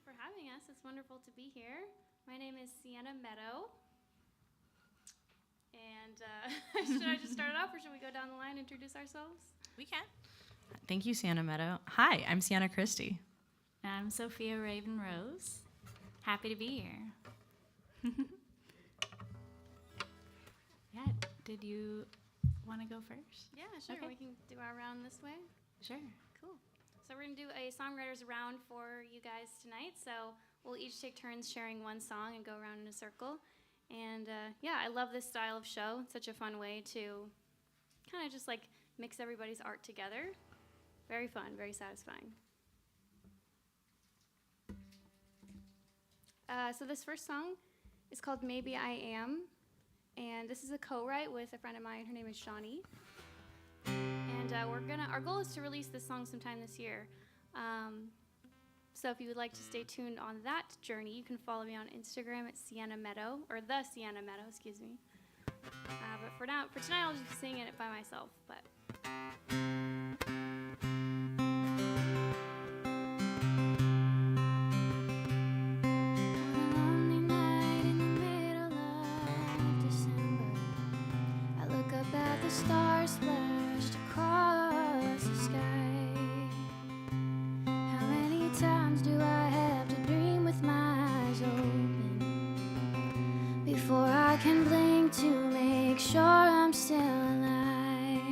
for having us. It's wonderful to be here. My name is Sienna Meadow. And should I just start it off, or should we go down the line and introduce ourselves? We can. Thank you, Sienna Meadow. Hi, I'm Siena Christie. I'm Sophia Raven Rose. Happy to be here. Yeah, did you want to go first? Yeah, sure. Okay. We can do our round this way. Sure. Cool. So we're going to do a songwriters round for you guys tonight. So we'll each take turns sharing one song and go around in a circle. And yeah, I love this style of show. It's such a fun way to kind of just like mix everybody's art together. Very fun, very satisfying. So this first song is called Maybe I Am. And this is a co-write with a friend of mine. Her name is Shawnee. And our goal is to release this song sometime this year. So if you would like to stay tuned on that journey, you can follow me on Instagram at Sienna Meadow, or the Sienna Meadow, excuse me. But for tonight, I'll just be singing it by myself. But stars splashed across the sky. How many times do I have to dream with my eyes open before I can blink to make sure I'm still alive?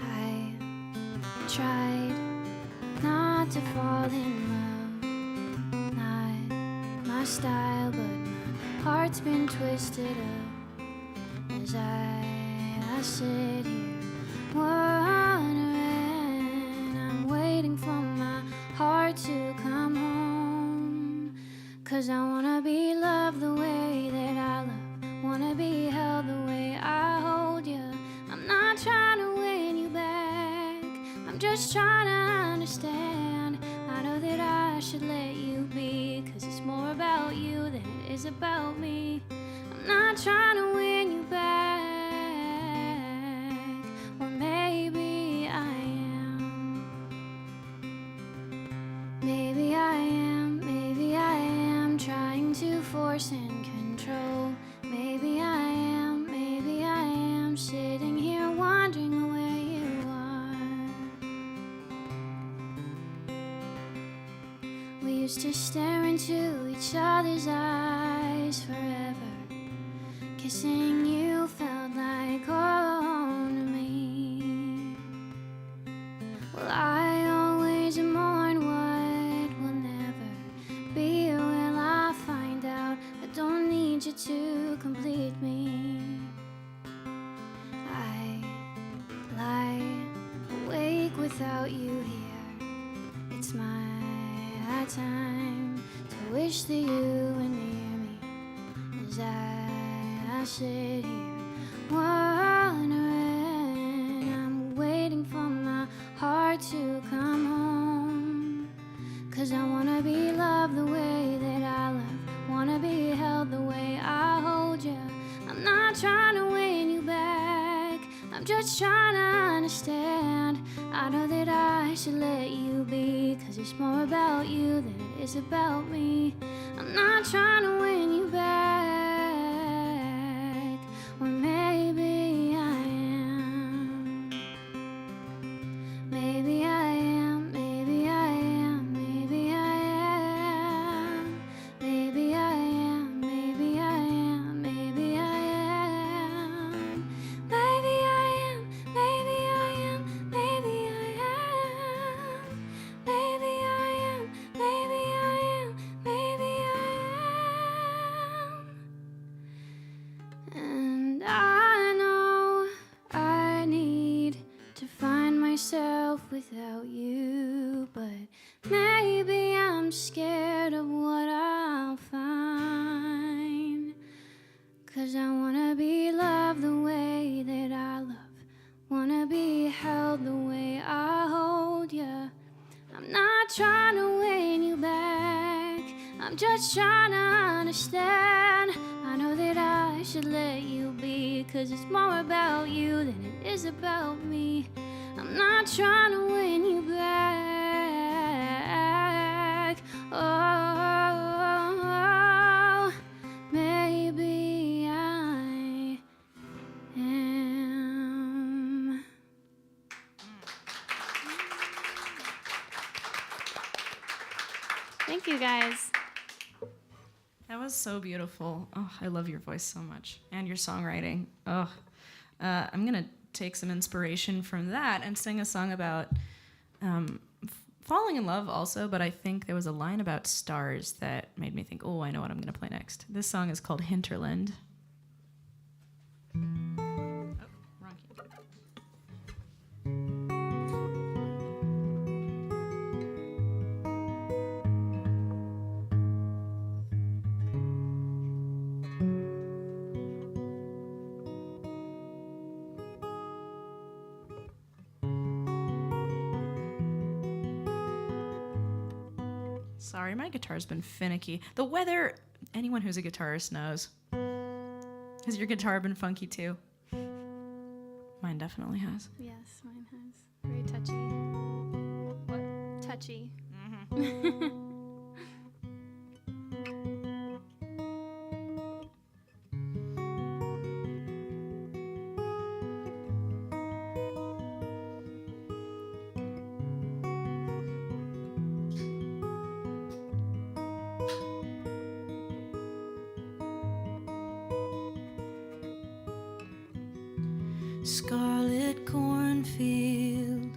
I tried not to fall in love, not my style, but my heart's been twisted up as I sit here wondering. I'm waiting for my heart to come home, 'cause I wanna be loved the way that I love, wanna be held the way I hold you. I'm not trying to win you back, I'm just trying to understand. I know that I should let you be, 'cause it's more about you than it is about me. I'm not trying to win you back, or maybe I am. Maybe I am trying to force and control. Maybe I am sitting here wondering where you are. We used to stare into each other's eyes forever. Kissing you felt like home to me. Well, I always mourn what will never be. Will I find out I don't need you to complete me? I lie awake without you here. It's my time to wish that you were near me as I sit here wondering. I'm waiting for my heart to come home, 'cause I wanna be loved the way that I love, wanna be held the way I hold you. I'm not trying to win you back, I'm just trying to understand. I know that I should let you be, 'cause it's more about you than it is about me. I'm not trying to win you back, or maybe I am. Maybe I am, maybe I am, maybe I am. Maybe I am, maybe I am, maybe I am. Maybe I am, maybe I am, maybe I am. Maybe I am, maybe I am, maybe I am. And I know I need to find myself without you, but maybe I'm scared of what I'll find. 'Cause I wanna be loved the way that I love, wanna be held the way I hold you. I'm not trying to win you back, I'm just trying to understand. I know that I should let you be, 'cause it's more about you than it is about me. I'm not trying to win you back. Thank you, guys. That was so beautiful. Oh, I love your voice so much and your songwriting. Oh, I'm gonna take some inspiration from that and sing a song about falling in love also, but I think there was a line about stars that made me think, oh, I know what I'm gonna play next. This song is called Hinterland. Oh, wrong key. Sorry, my guitar's been finicky. The weather, anyone who's a guitarist knows. Has your guitar been funky too? Mine definitely has. Yes, mine has. Very touchy. What? Touchy. Scarlet cornfield,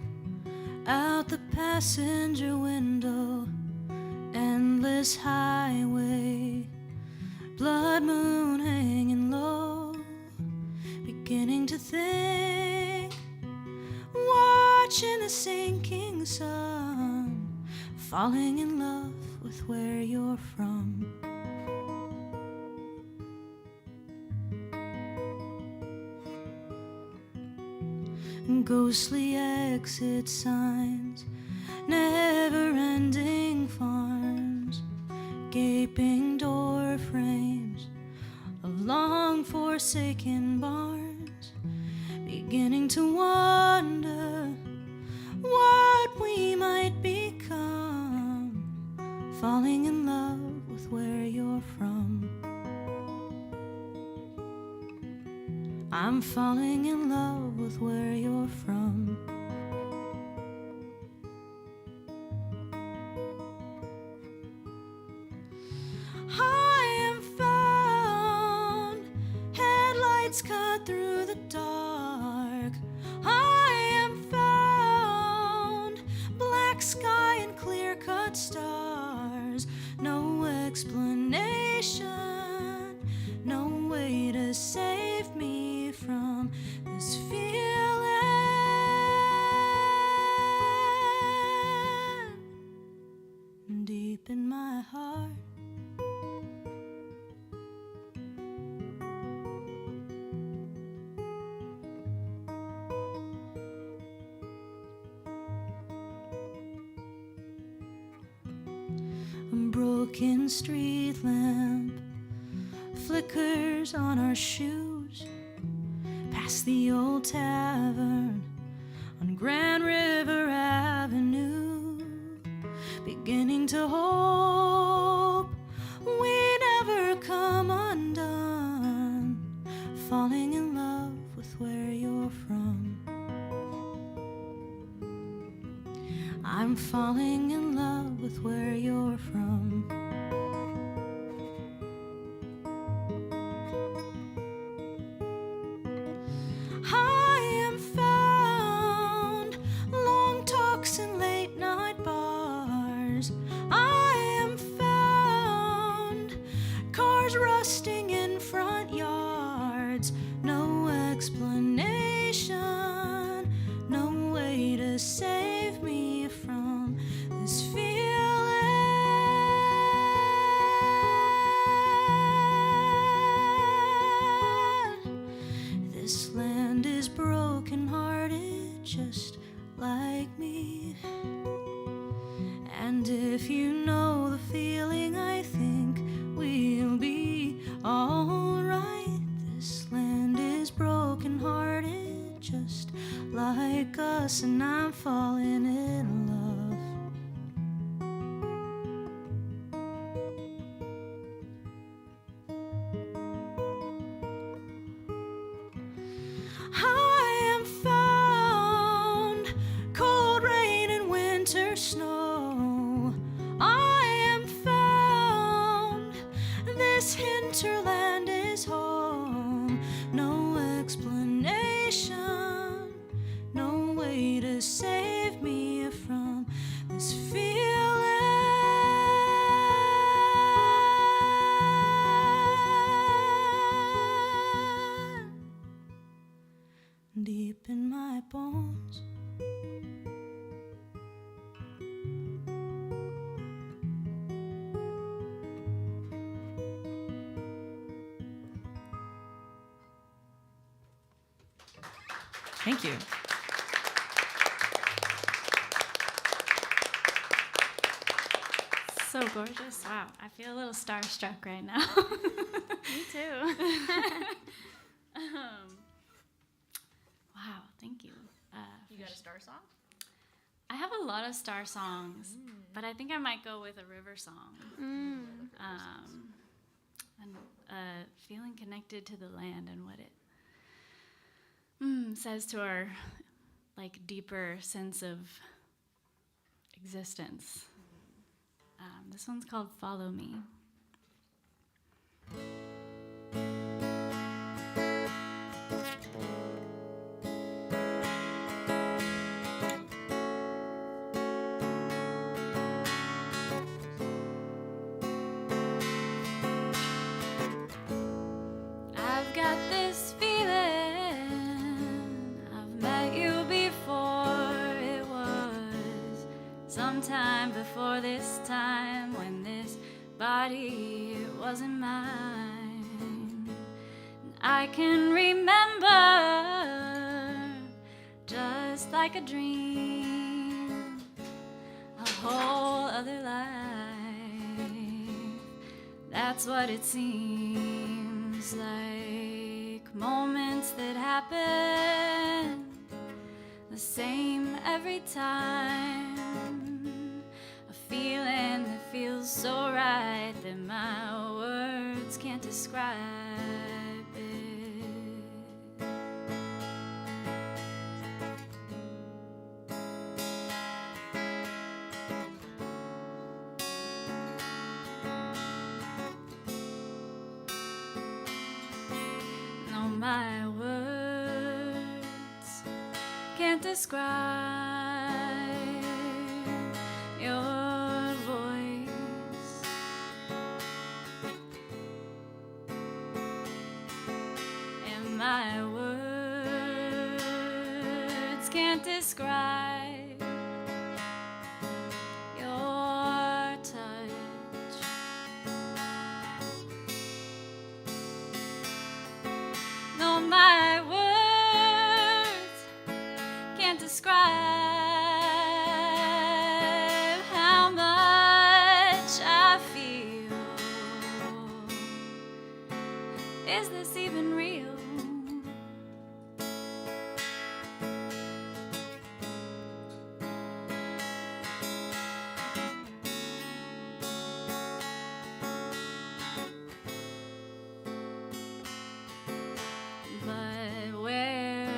out the passenger window, endless highway, blood moon hanging low, beginning to think, watching the sinking sun, falling in love with where you're from. Ghostly exit signs, never-ending farms, gaping door frames of long-forsaken barns, beginning to wonder what we might become, falling in love with where you're from. I'm falling in love with where you're from. I am found, headlights cut through the dark. I am found, black sky and clear-cut stars. No explanation, no way to save me from this feeling deep in my heart. A broken street lamp flickers on our shoes, past the old tavern on Grand River Avenue, beginning to hope we never come undone, falling in love with where you're from. I'm falling in love with where you're from. I am found, long talks and late night bars. I am found, cars rusting in front yards. No explanation, no way to save me from this feeling. This land is broken-hearted, just like me. And if you know the feeling, I think we'll be alright. This land is broken-hearted, just like us, and I'm falling in love. I am found, cold rain and winter snow. I am save me from this feeling deep in my bones. Thank you. So gorgeous. Wow. I feel a little starstruck right now. Me too. Wow. Thank you. You got a star song? I have a lot of star songs, but I think I might go with a river song. And feeling connected to the land and what it says to our deeper sense of existence. This one's called Follow Me. I've got this feeling I've met you before. It was sometime before this time when this body wasn't mine. And I can remember just like a dream, a whole other life. That's what it seems like. Moments that happen the same every time. A feeling that feels so right that my words can't describe it. No, my words can't describe your voice. And my words can't describe your touch. No, my words can't describe how much I feel. Is this even real? But where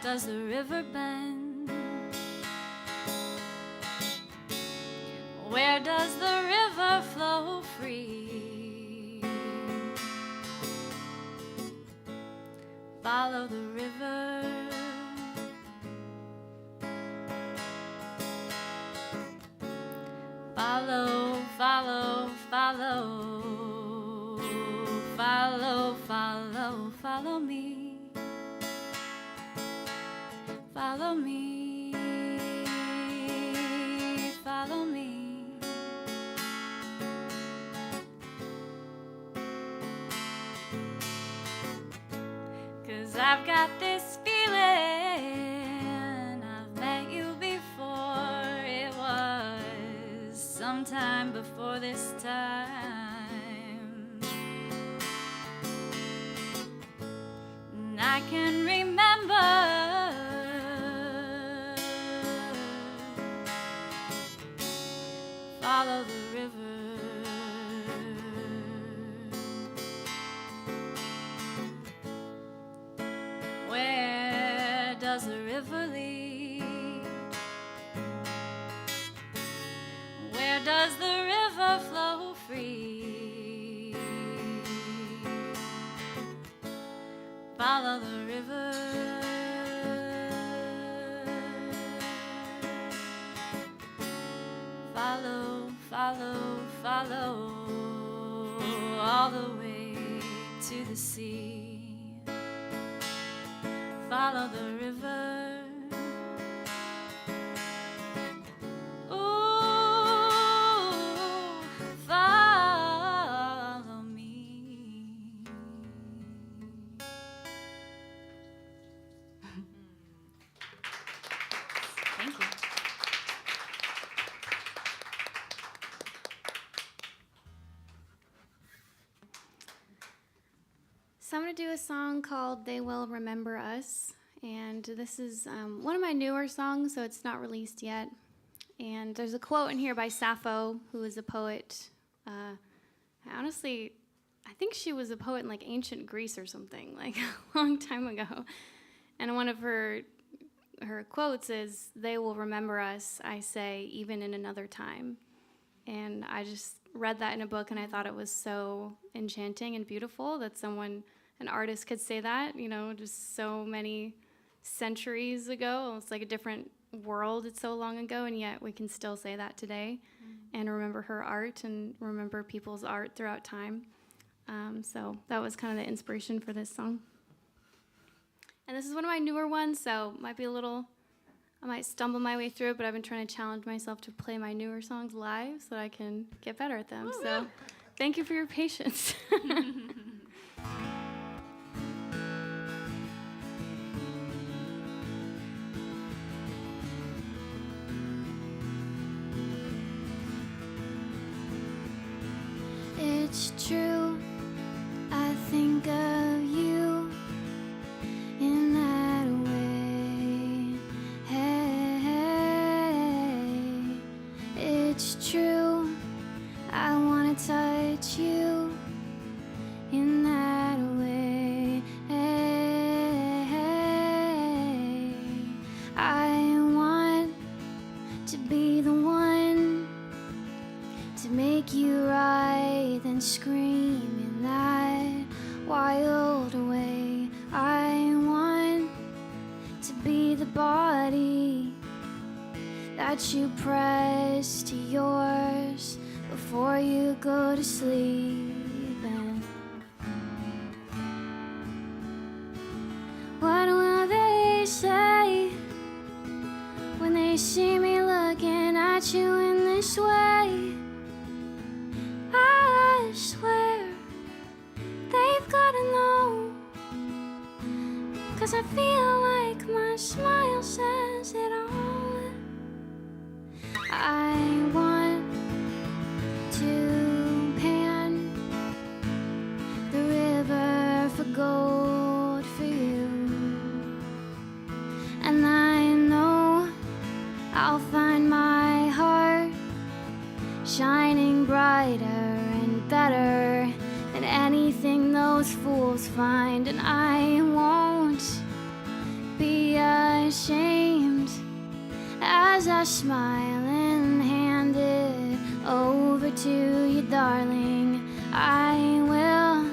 does the river bend? Where does the river flow free? Follow the river. Follow, follow, follow. Follow, follow, follow me. Follow me. Follow me. 'Cause I've got this feeling I've met you before. It was sometime before this time. And I can remember follow the river. Where does the river lead? Where does the river flow free? Follow the river. follow, follow all the way to the sea. Follow the river. Ooh, follow me. Thank you. So I'm going to do a song called They Will Remember Us. And this is one of my newer songs, so it's not released yet. And there's a quote in here by Sappho, who is a poet. I think she was a poet in like ancient Greece or something, like a long time ago. And one of her quotes is, "They will remember us, I say, even in another time." And I just read that in a book, and I thought it was so enchanting and beautiful that an artist could say that, just so many centuries ago. It's like a different world, it's so long ago, and yet we can still say that today and remember her art and remember people's art throughout time. So that was kind of the inspiration for this song. And this is one of my newer ones, so I might stumble my way through it, but I've been trying to challenge myself to play my newer songs live so that I can get better at them. So thank you for your patience. It's true, I think of you in that way. Hey, it's true, I wanna touch you in that way. Hey, I want to be the one to make you right and scream in that wild way. I want to be the body that you press to yours before you go to sleep. And what will they say when they see me looking at you in this way? I swear they've gotta know, 'cause I feel like my smile says it all. I want to pan the river for gold for you, and I know I'll find my heart shining brighter and better than anything those fools find. And I won't be ashamed as I smile and hand it over to you, darling. I will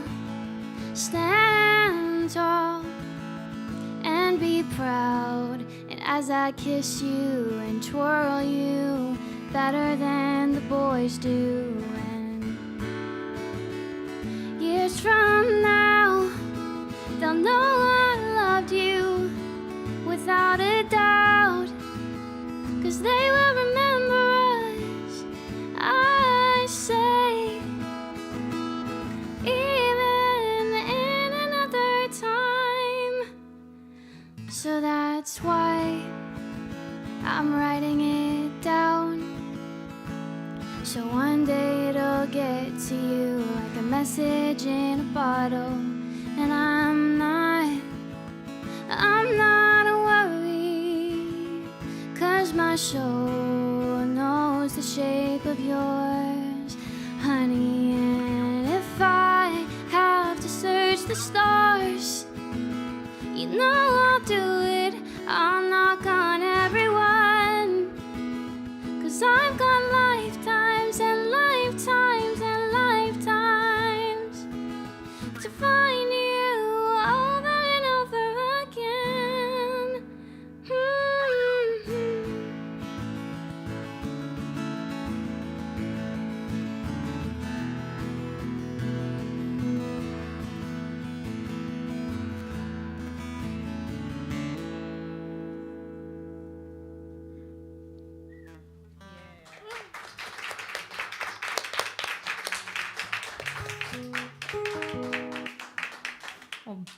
stand tall and be proud, and as I kiss you and twirl you better than the boys do. And years from now, they'll know I loved you without a doubt, 'cause they will remember us, I say, even in another time. So that's why I'm writing it down, so one day it'll get to you like a message in a bottle. And I'm not worried, 'cause my soul knows the shape of yours, honey. And if I have to search the stars, you know I'll do it. I'll knock on everyone, 'cause I've got lifetimes and lifetimes and lifetimes to find you over and over again.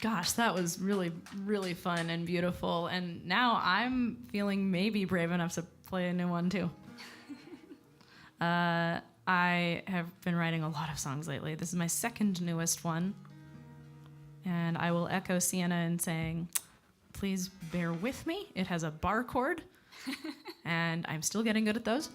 Gosh, that was really, really fun and beautiful. And now I'm feeling maybe brave enough to play a new one too. I have been writing a lot of songs lately. This is my second newest one. And I will echo Sienna in saying, please bear with me. It has a bar chord, and I'm still getting good at those.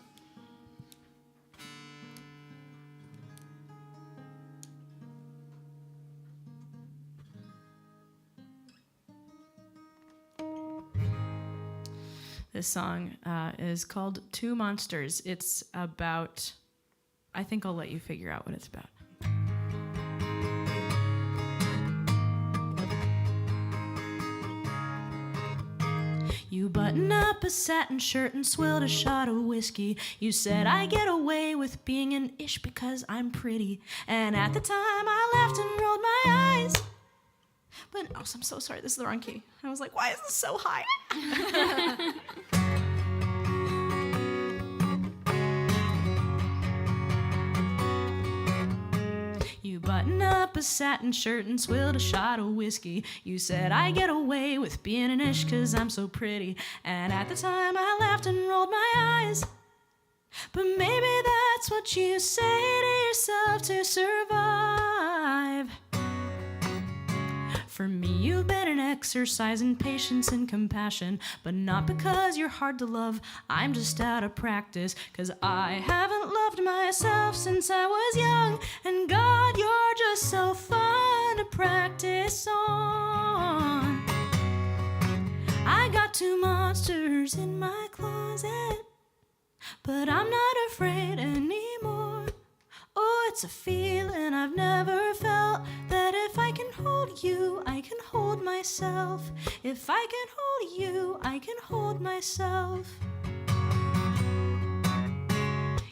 This song is called Two Monsters. It's about, I think I'll let you figure out what it's about. You button up a satin shirt and swilled a shot of whiskey. You said I get away with being an ish because I'm pretty. And at the time I laughed and rolled my eyes. But oh, I'm so sorry, this is the wrong key. I was like, why is this so high? You button up a satin shirt and swilled a shot of whiskey. You said I get away with being an ish cause I'm so pretty. And at the time I laughed and rolled my eyes. But maybe that's what you say to yourself to survive. For me, you've been an exercise in patience and compassion, but not because you're hard to love. I'm just out of practice, cause I haven't loved myself since I was young. And God, you're just so fun to practice on. I got two monsters in my closet, but I'm not afraid anymore. Oh, it's a feeling I've never felt, that if I can hold you, I can hold myself. If I can hold you, I can hold myself.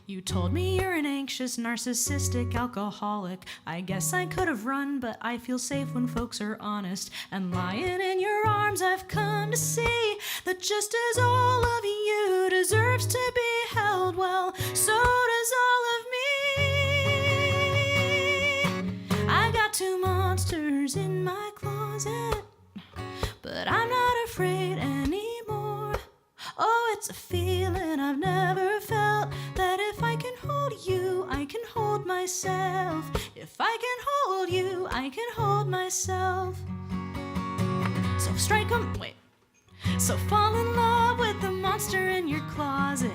You told me you're an anxious, narcissistic alcoholic. I guess I could have run, but I feel safe when folks are honest. And lying in your arms, I've come to see that just as all of you deserves to be held well, so does all of me. I got two monsters in my closet, but I'm not afraid anymore. Oh, it's a feeling I've never felt, that if I can hold you, I can hold myself. If I can hold you, I can hold myself. So strike 'em, wait. So fall in love with the monster in your closet.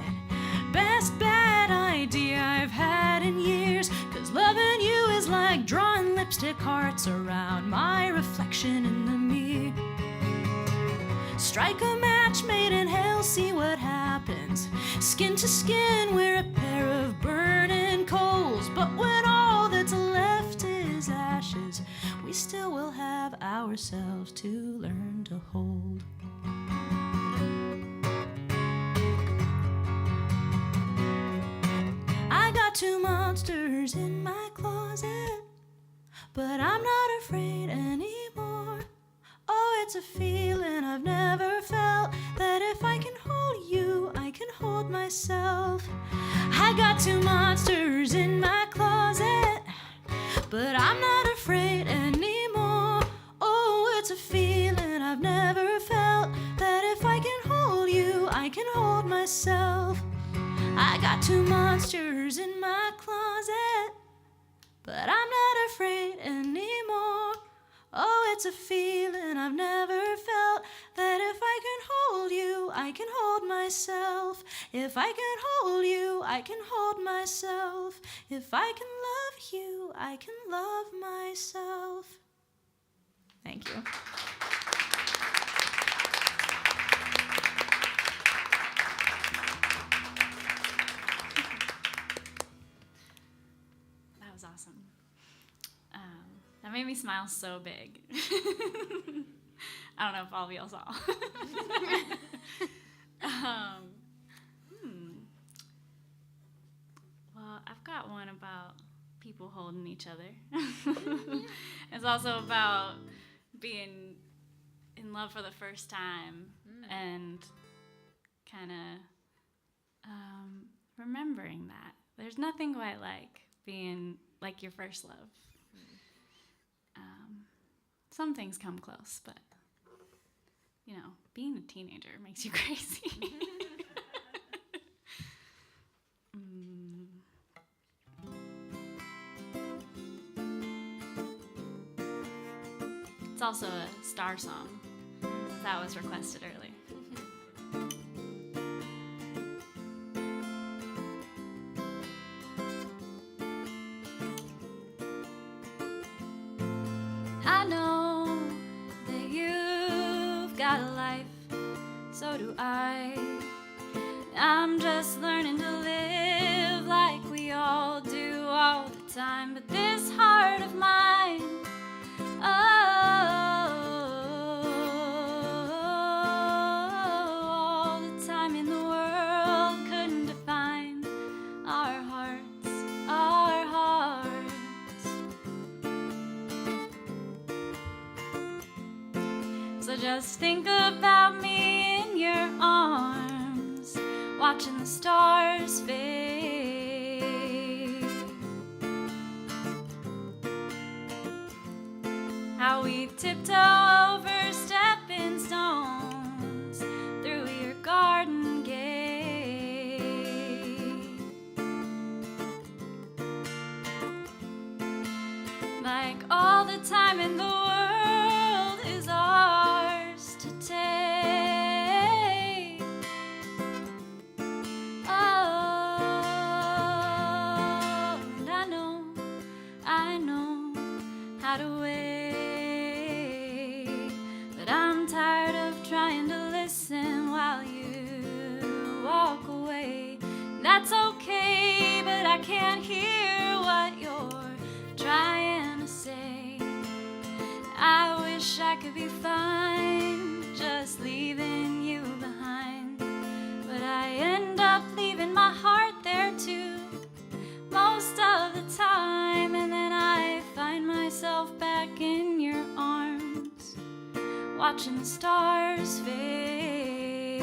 Best bad idea I've had in years, cause loving you is like drawing lipstick hearts around my reflection in the mirror. Strike a match made in hell, see what happens. Skin to skin, we're a pair of burning coals. But when all that's left is ashes, we still will have ourselves to learn to hold. I got two monsters in my closet, but I'm not afraid anymore. Oh, it's a feeling I've never felt, that if I can hold you, I can hold myself. I got two monsters in my closet, but I'm not afraid anymore. Oh, it's a feeling I've never felt, that if I can hold you, I can hold myself. I got two monsters in my closet, but I'm not afraid anymore. Oh, it's a feeling I've never felt, that if I can hold you, I can hold myself. If I can hold you, I can hold myself. If I can love you, I can love myself. Thank you. That was awesome. That made me smile so big. I don't know if all of y'all saw. Well, I've got one about people holding each other. It's also about being in love for the first time and kind of remembering that. There's nothing quite like being like your first love. some things come close, but, you know, being a teenager makes you crazy. It's also a star song. That was requested earlier. I know that you've got a life, so do I. I'm just learning to live like we all do all the time. But this heart of mine, all the time in the world couldn't define our hearts, our hearts. So just think about me in your arms, watching the stars fade. How we tiptoe over stepping stones through your garden gate. Like all the time in the world is ours to take. Oh, and I know how to wait. But I'm tired of trying to listen while you walk away. That's okay, but I can't hear what you're trying to say. I wish I could be fine just leaving you behind, but I end up leaving my heart there too most of the time, and then I find myself back in your arms, watching the stars fade.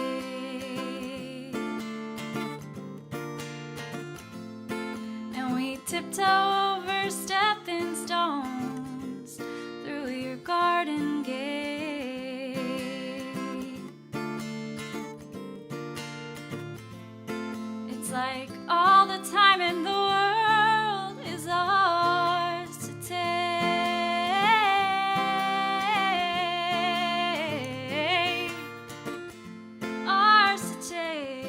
And we tiptoe over stepping stones through your garden gate. It's like all the time in the world is ours to take. Ours to take.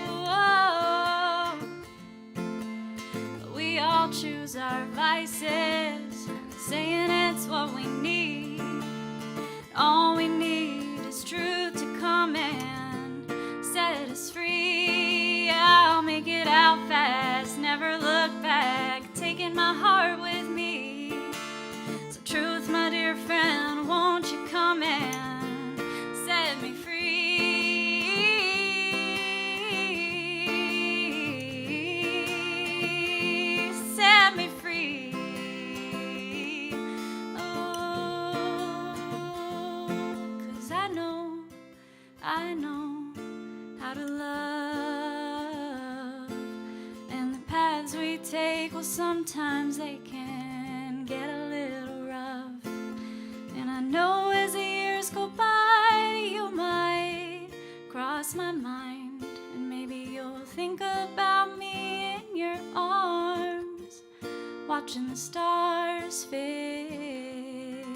Whoa. We all choose our vices, saying it's what we need. All we need is truth to come and set us free. I'll make it out fast, never look back, taking my heart with me. So truth, my dear friend, won't you come and set me free? Set me free. Oh, 'cause I know how to love. And the paths we take, well, sometimes they can get a little rough. And I know as the years go by, you might cross my mind, and maybe you'll think about me in your arms, watching the stars fade.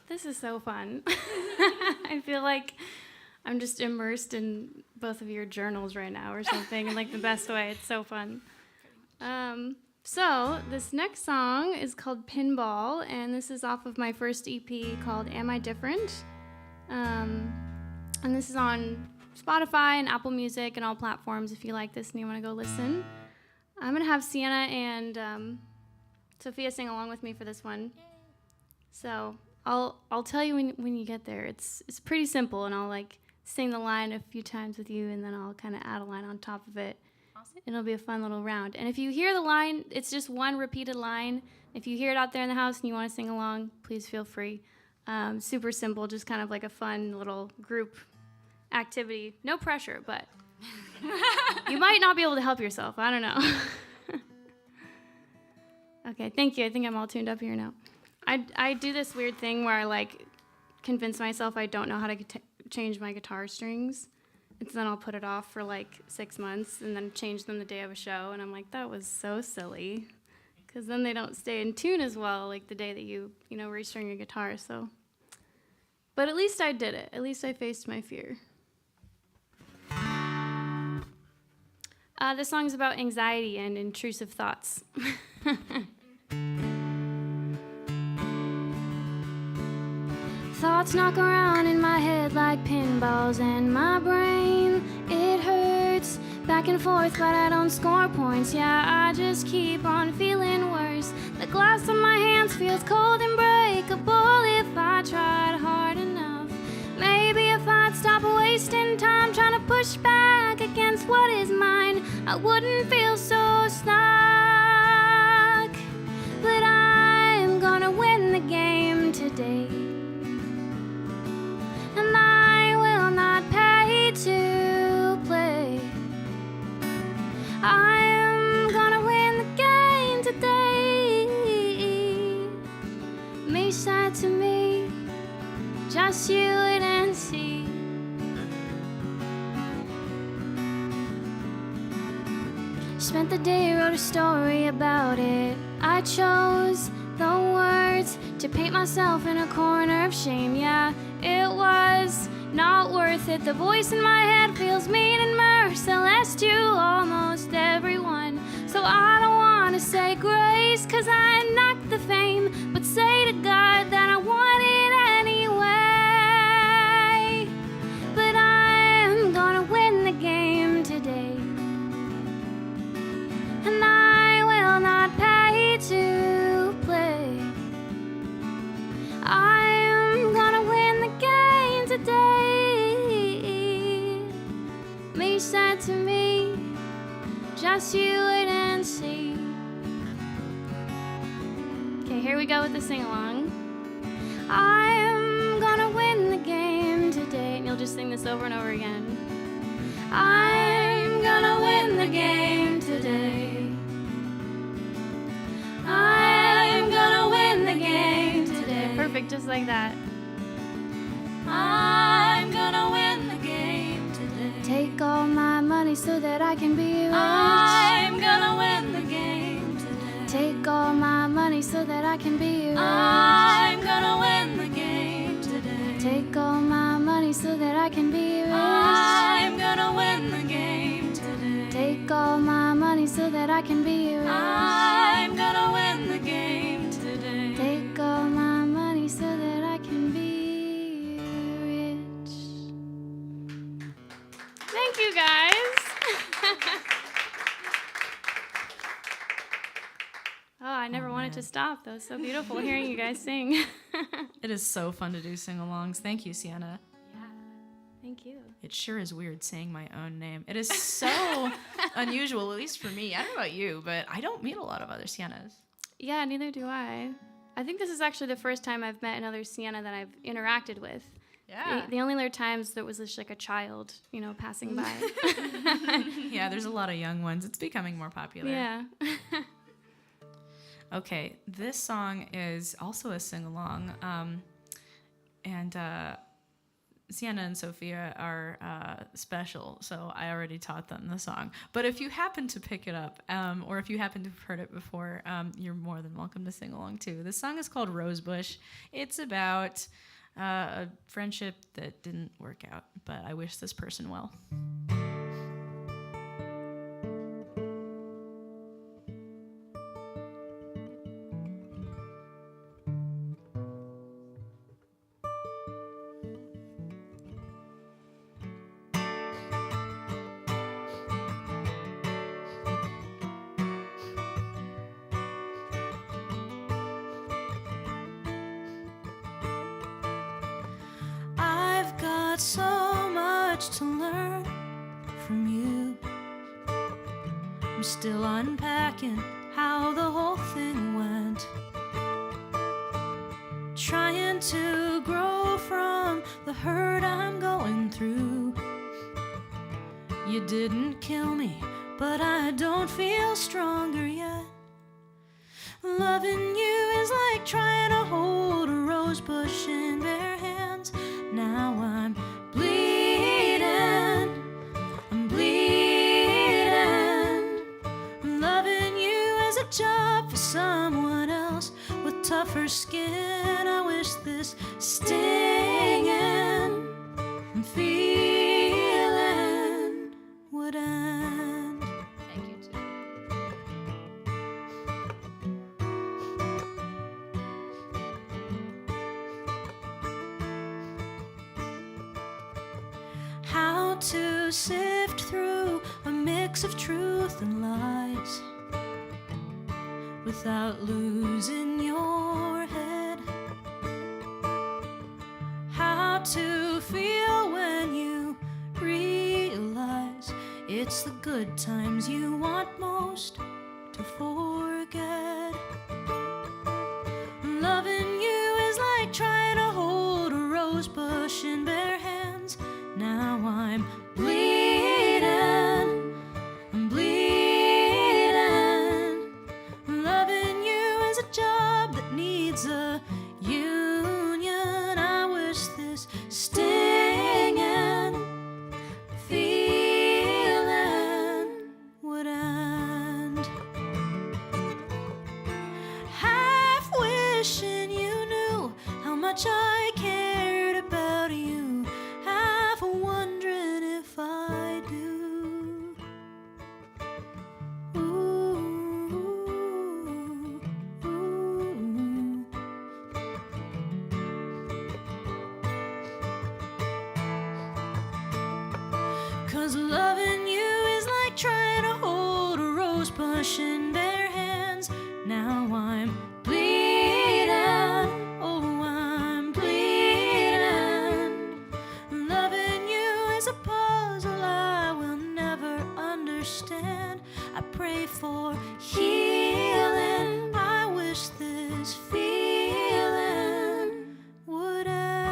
This is so fun. I feel like I'm just immersed in both of your journals right now or something in like the best way. It's so fun. So this next song is called Pinball, and this is off of my first EP called Am I Different? And this is on Spotify and Apple Music and all platforms if you like this and you want to go listen. I'm going to have Sienna and Sophia sing along with me for this one. So I'll tell you when you get there. It's pretty simple, and I'll like sing the line a few times with you, and then I'll kind of add a line on top of it. Awesome. It'll be a fun little round. And if you hear the line, it's just one repeated line. If you hear it out there in the house and you want to sing along, please feel free. Super simple, just kind of like a fun little group activity. No pressure, but you might not be able to help yourself. I don't know. Okay, thank you. I think I'm all tuned up here now. I do this weird thing where I like convince myself I don't know how to change my guitar strings. And so then I'll put it off for like 6 months and then change them the day of a show. And I'm like, that was so silly. Because then they don't stay in tune as well like the day that you restring your guitar. So, but at least I did it. At least I faced my fear. This song's about anxiety and intrusive thoughts. Thoughts knock around in my head like pinballs, and my brain, it hurts back and forth, but I don't score points. Yeah, I just keep on feeling worse. The glass in my hands feels cold and breakable if I tried hard enough. Maybe if I'd stop wasting time trying to push back against what is mine, I wouldn't feel so stuck. But I'm gonna win the game today, and I will not pay to play. I am gonna win the game today. Me said to me, just you wait and see. Spent the day, wrote a story about it. I chose the words to paint myself in a corner of shame. Yeah, it was not worth it. The voice in my head feels mean and merciless to almost everyone. So I don't want to say grace, 'cause I knocked the fame, but say to God that I want it anyway. But I'm gonna win the game today, and I will not pay to play. I'm gonna win the game today. Me said to me, just you wait and see. Okay, here we go with the sing-along. I'm gonna win the game today. And you'll just sing this over and over again. I'm gonna win the game today. I'm gonna win the game today. Perfect, just like that. I'm gonna win the game today. Take all my money so that I can be rich. I'm gonna win the game today. Take all my money so that I can be rich. I'm gonna win the game today. Take all my money so that I can be rich. I'm gonna win the game today. Take all my money so that I can be rich. I'm gonna win the game today. Take all my money so that I can be rich. Thank you, guys. Oh, I never wanted to stop. That was so beautiful hearing you guys sing. It is so fun to do sing-alongs. Thank you, Sienna. Thank you. It sure is weird saying my own name. It is so unusual, at least for me. I don't know about you, but I don't meet a lot of other Siennas. Yeah, neither do I. I think this is actually the first time I've met another Sienna that I've interacted with. Yeah. The only other times there was just like a child, passing by. Yeah, there's a lot of young ones. It's becoming more popular. Yeah. Okay, this song is also a sing-along, and Sienna and Sophia are special, so I already taught them the song. But if you happen to pick it up, or if you happen to have heard it before, you're more than welcome to sing along too. This song is called Rosebush. It's about a friendship that didn't work out, but I wish this person well. I've got so much to learn from you. I'm still unpacking how the whole thing went, trying to You didn't kill me, but I don't feel stronger yet. Loving you is like trying to hold a rose bush in bare hands. Now I'm bleeding, I'm bleeding. Loving you is a job for someone else with tougher skin. I wish this stinging and feeling would end. Thank you, too. How to sift through a mix of truth and lies without losing your head. How to feel when you realize it's the good times you want most to forget. Loving you is like trying to hold a rose bush in bare hands. Now I'm bleeding, I'm bleeding. Loving you is a job that needs a union. I wish this stinging feeling would end. Half wishing you knew how much I cared about you. Half wondering if I do. Ooh, ooh. 'Cause loving you is like trying to hold a rose bush in bare hands. Now I'm bleeding, oh I'm bleeding. Loving you is a puzzle I will never understand. I pray for healing. I wish this feeling would end.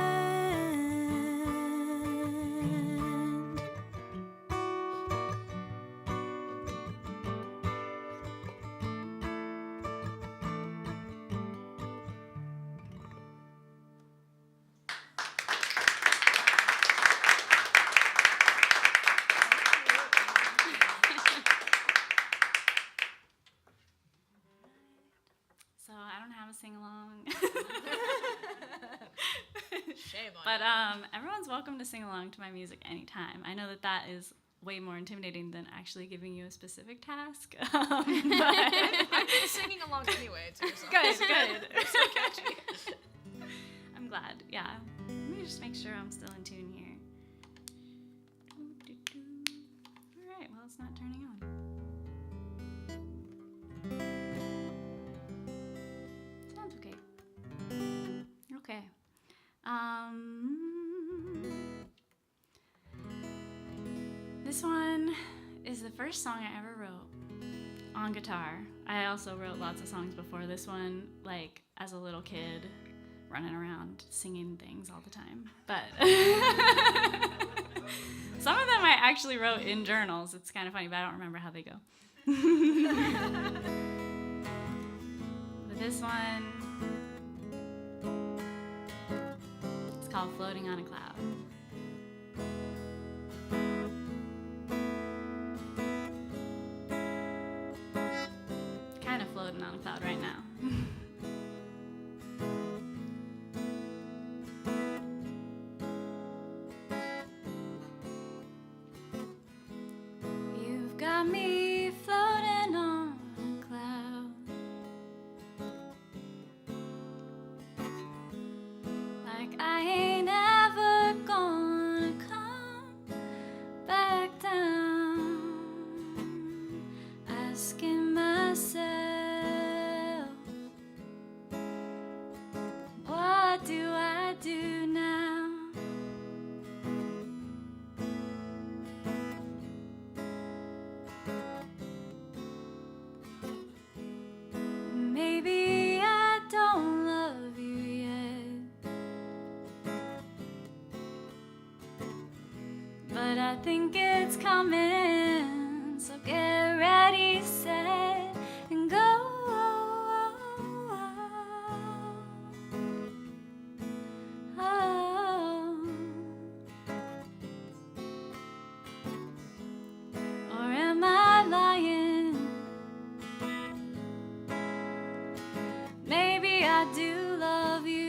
So I don't have a sing-along. Shame on But you. everyone's welcome to sing along to my music anytime. I know that that is way more intimidating than actually giving you a specific task. But I've been singing along anyway to your songs. good. They're so catchy. I'm glad. Yeah. Let me just make sure I'm still in tune here. All right. Well, it's not turning on. Sounds okay. Okay. This one is the first song I ever wrote on guitar. I also wrote lots of songs before this one, like as a little kid, running around singing things all the time. But some of them I actually wrote in journals. It's kind of funny, but I don't remember how they go. But this one, it's called Floating on a Cloud. Kind of floating on a cloud right now. You've got me floating on a cloud, like I ain't ever gonna come back down. Asking myself, what do I do now? I think it's coming. So get ready, set, and go. Or am I lying? Maybe I do love you.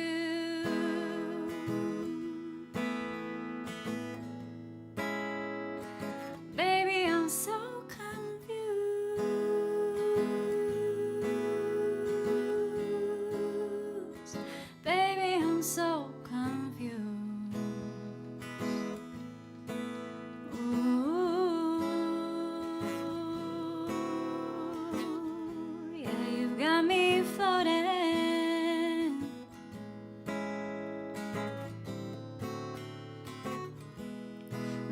Baby, I'm so confused. Baby, I'm so confused. Ooh, yeah, you've got me floating.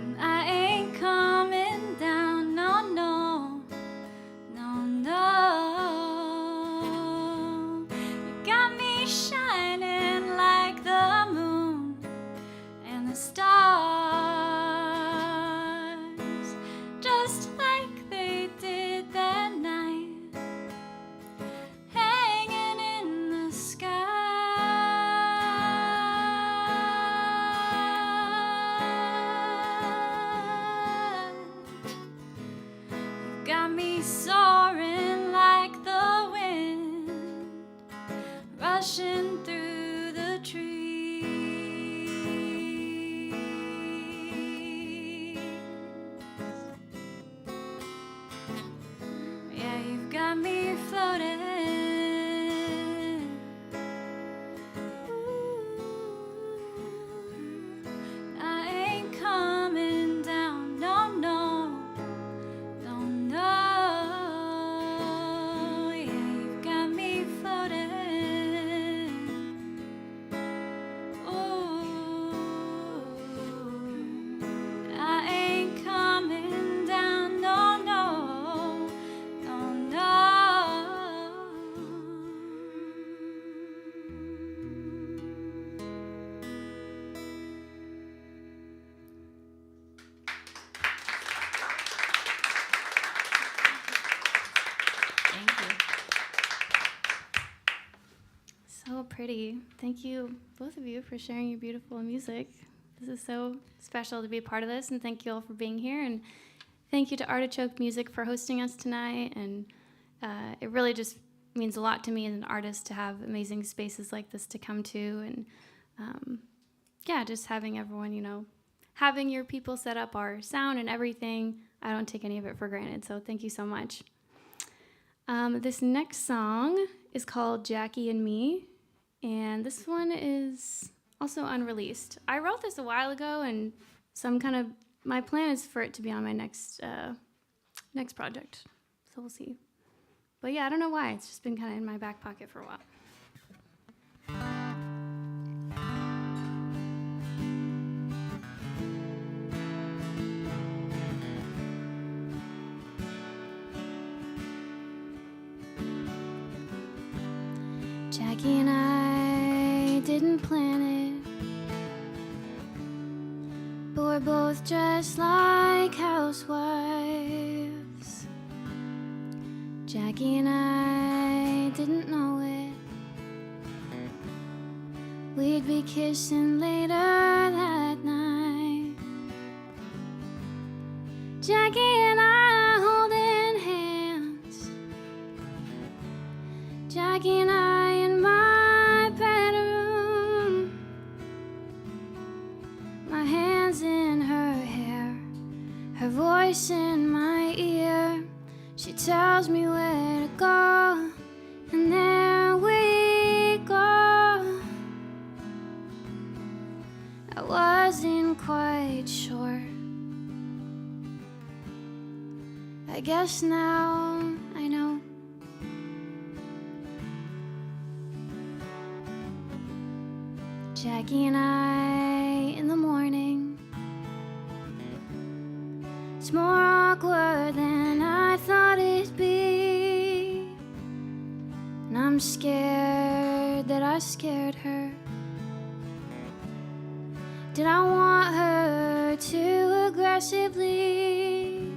And I ain't coming down, no, no, no, no. You got me shining like the moon and the stars, just like they did that night, hanging in the sky. You've got me soaring like the wind, rushing through the trees. Yeah, you've got me floating. Ooh, I ain't coming down, no, no, no, no. Yeah, you've got me floating. Ooh, I ain't coming down, no, no, no, no. Thank you. So pretty. Thank you, both of you, for sharing your beautiful music. This is so special to be a part of this, and thank you all for being here. And thank you to Artichoke Music for hosting us tonight. And it really just means a lot to me as an artist to have amazing spaces like this to come to. And yeah, just having everyone, having your people set up our sound and everything. I don't take any of it for granted, so thank you so much. This next song is called Jackie and Me, and this one is also unreleased. I wrote this a while ago, and my plan is for it to be on my next project, so we'll see. But yeah, I don't know why. It's just been kind of in my back pocket for a while. Jackie and I didn't plan it, but we're both just like housewives. Jackie and I didn't know it, we'd be kissing later that night. Jackie and I holding hands, Jackie and I in my bedroom, my hands in her hair, her voice in my ear. She tells me where to go, and there we go. I wasn't quite sure. I guess now I know. Jackie and I in the morning, it's more awkward than I thought it'd be, and I'm scared that I scared her. Did I want her too aggressively.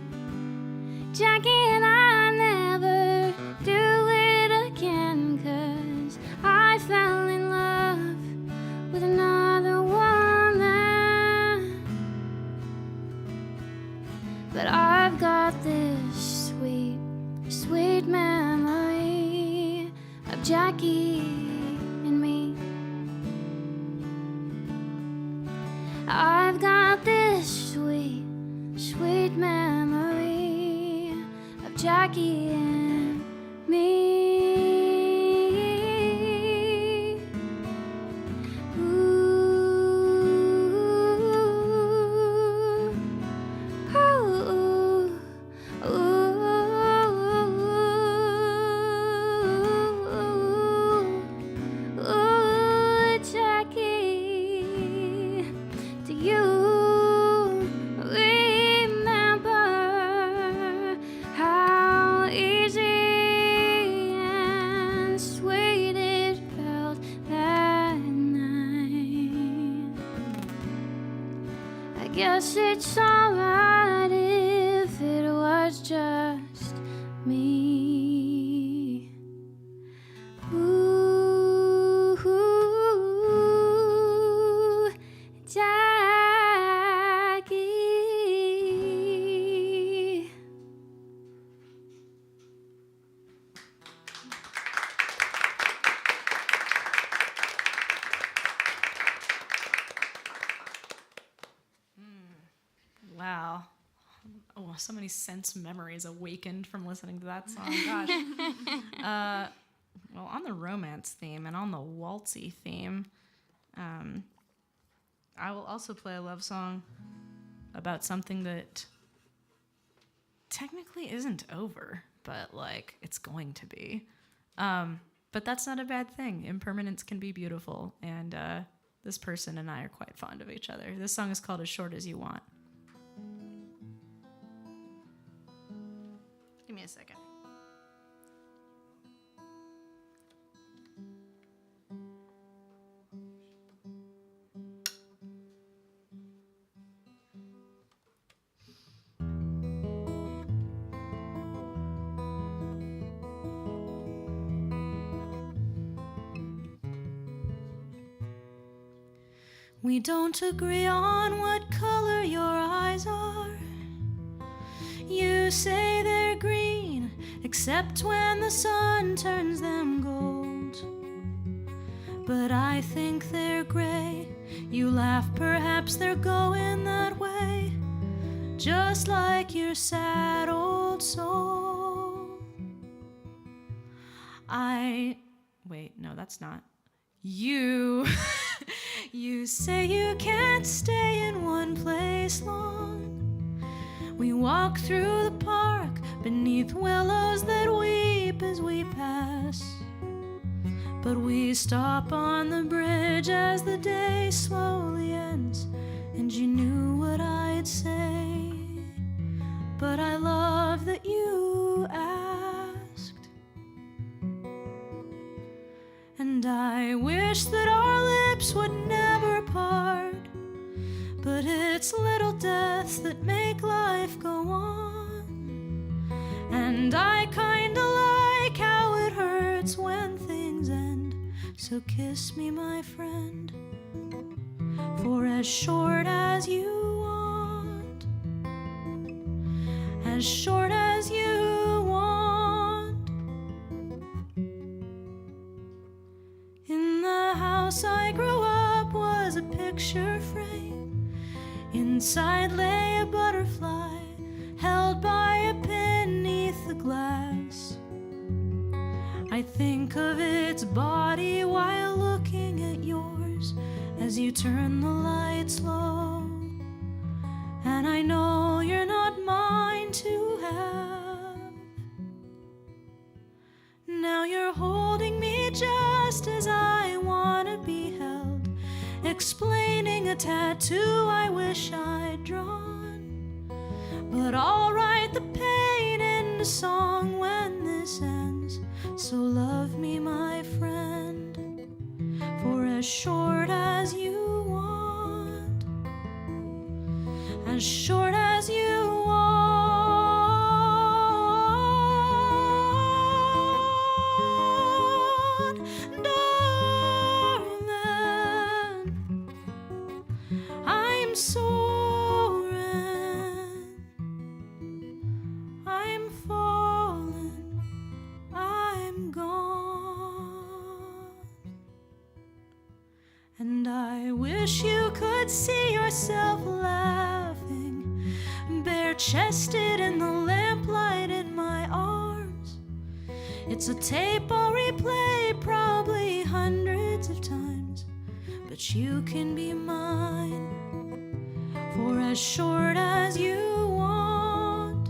Jackie and I never do it again, 'cause I fell in love with another woman. But I've got this sweet, sweet memory of Jackie and me. I've got this sweet, sweet memory of Jackie and me. Guess it's alright if it was just me. Ooh, Jackie. Wow. Oh, so many sense memories awakened from listening to that song. Gosh. Well, on the romance theme and on the waltzy theme, I will also play a love song about something that technically isn't over, but like it's going to be. But that's not a bad thing. Impermanence can be beautiful, and this person and I are quite fond of each other. This song is called As Short As You Want. Give me a second. We don't agree on what color your eyes are. You say they're green, except when the sun turns them gold. But I think they're gray. You laugh, perhaps they're going that way, just like your sad old soul. Wait, no, that's not. You say you can't stay in one place long. We walk through the park beneath willows that weep as we pass. But we stop on the bridge as the day slowly ends, and you knew what I'd say. But I love that you asked. And I wish that our lips would never part, but it's little deaths that make life go on. And I kinda like how it hurts when things end. So kiss me, my friend, for as short as you want, as short as you want. In the house I grew up was a picture frame. Inside lay a butterfly held by a pin neath the glass. I think of its body while looking at yours as you turn the lights low. And I know you're not mine to have. Now you're holding me just as I want to be held, explaining a tattoo I wish I'd drawn. But I'll write the pain into song when this ends. So love me, my friend, for as short as you want, as short as you want, darling. I'm soaring, I'm falling, I'm gone. And I wish you could see yourself laughing, bare-chested in the lamplight in my arms. It's a tape I'll replay probably hundreds of times, but you can be mine for as short as you want.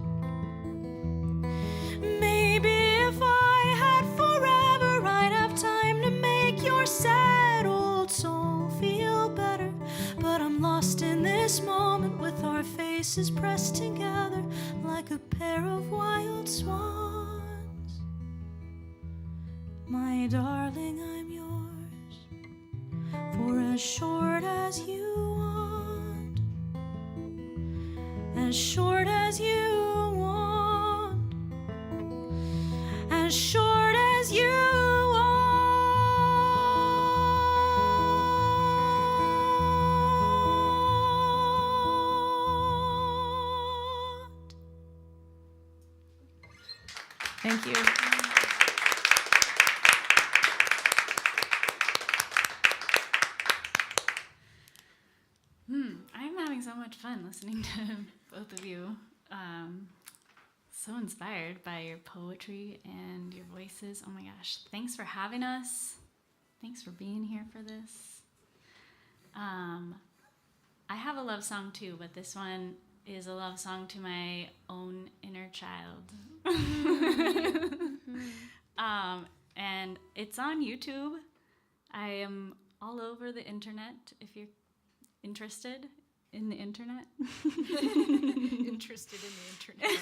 Maybe if I had forever, I'd have time to make your sad old soul feel better. But I'm lost in this moment with our faces pressed together like a pair of wild swans. My darling, I'm yours for as short as you want, as short as you want, as short as you want. Thank you. I'm having so much fun listening to both of you. So inspired by your poetry and your voices. Oh my gosh. Thanks for having us. Thanks for being here for this. I have a love song too, but this one is a love song to my own inner child. And it's on YouTube. I am all over the internet if you're interested in the internet. Interested in the internet.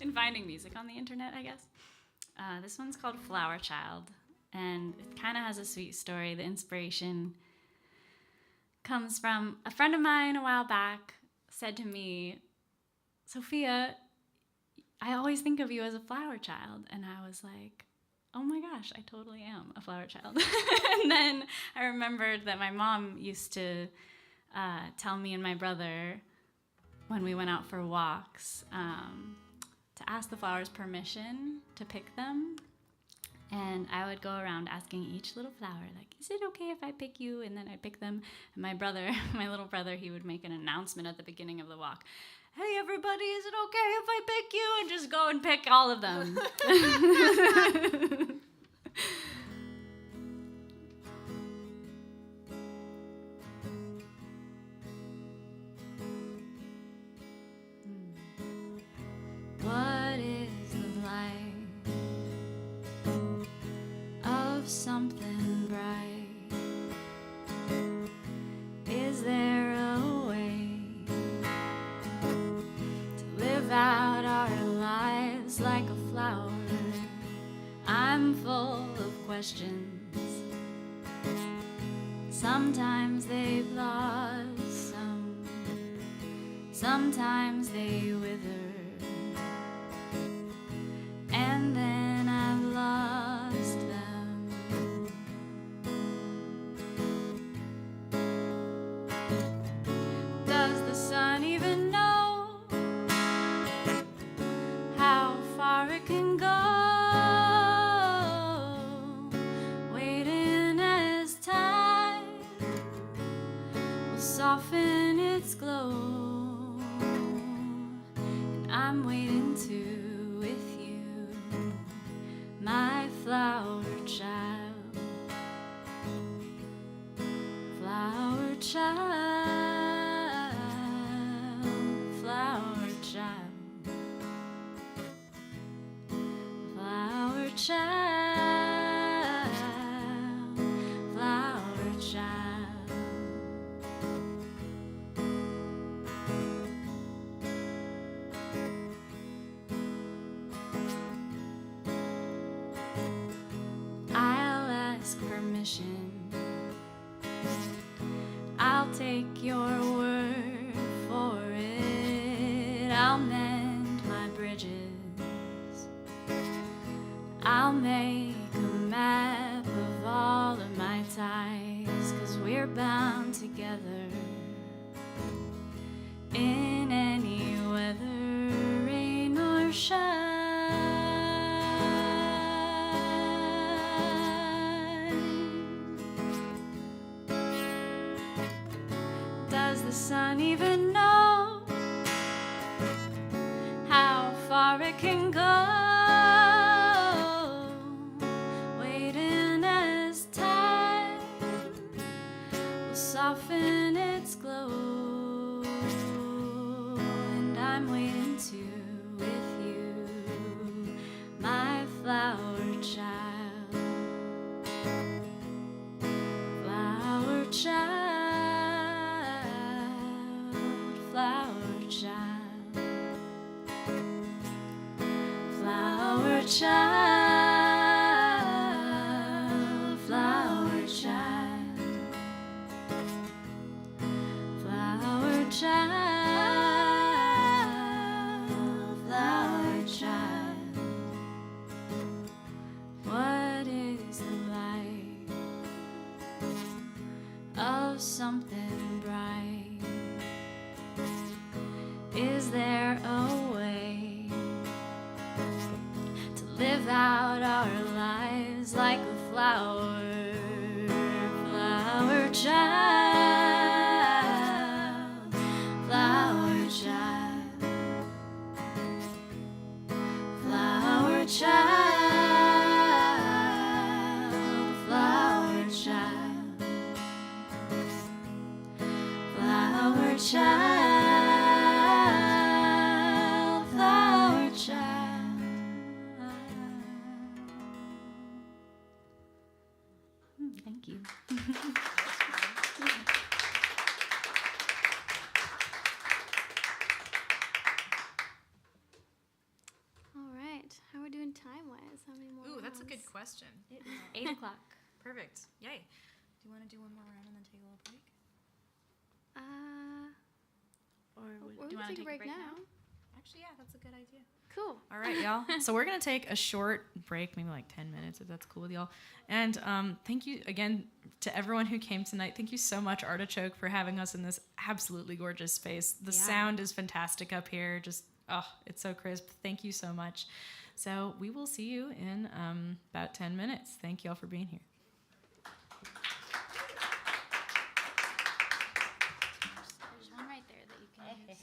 In finding music on the internet, I guess. This one's called Flower Child, and it kind of has a sweet story. The inspiration comes from a friend of mine a while back said to me, Sophia, I always think of you as a flower child. And I was like, oh my gosh, I totally am a flower child. And then I remembered that my mom used to tell me and my brother when we went out for walks to ask the flowers permission to pick them. And I would go around asking each little flower, like, is it okay if I pick you? And then I'd pick them. And my brother, my little brother, he would make an announcement at the beginning of the walk. Hey, everybody, is it okay if I pick you? And just go and pick all of them. What is the light of something bright? Is there a way to live out our lives like a flower? I'm full of questions. Sometimes they blossom, sometimes they wither. And then I've lost them. Does the sun even know how far it can go? Waiting as time will soften its glow. And I'm waiting too. My flower child, flower child, flower child, flower child, flower child. Permission. I'll take your word bridges. I'll make a map of all of my ties, 'cause we're bound together in any weather, rain or shine. Does the sun even know how far it can go? Waiting as time will soften its glow, and I'm waiting too with you, my flower child, flower child, flower child, flower child, flower child, flower child, flower child. What is the light of something bright? Is there a way to live out our lives like a flower, flower child, flower child, flower child, flower child, flower child, flower child. Thank you. All right. How are we doing time-wise? How many more Ooh, that's a good rounds? question. 8 o'clock. Perfect. Yay. Do you want to do one more round and then take a little break? Or Or do you we want can to take a break now. Actually, yeah, that's a good idea. Cool. All right, y'all. So we're going to take a short break, maybe like 10 minutes, if that's cool with y'all. And thank you again to everyone who came tonight. Thank you so much, Artichoke, for having us in this absolutely gorgeous space. The sound is fantastic up here. Just, oh, it's so crisp. Thank you so much. So we will see you in about 10 minutes. Thank you all for being here. There's one right there that you can use.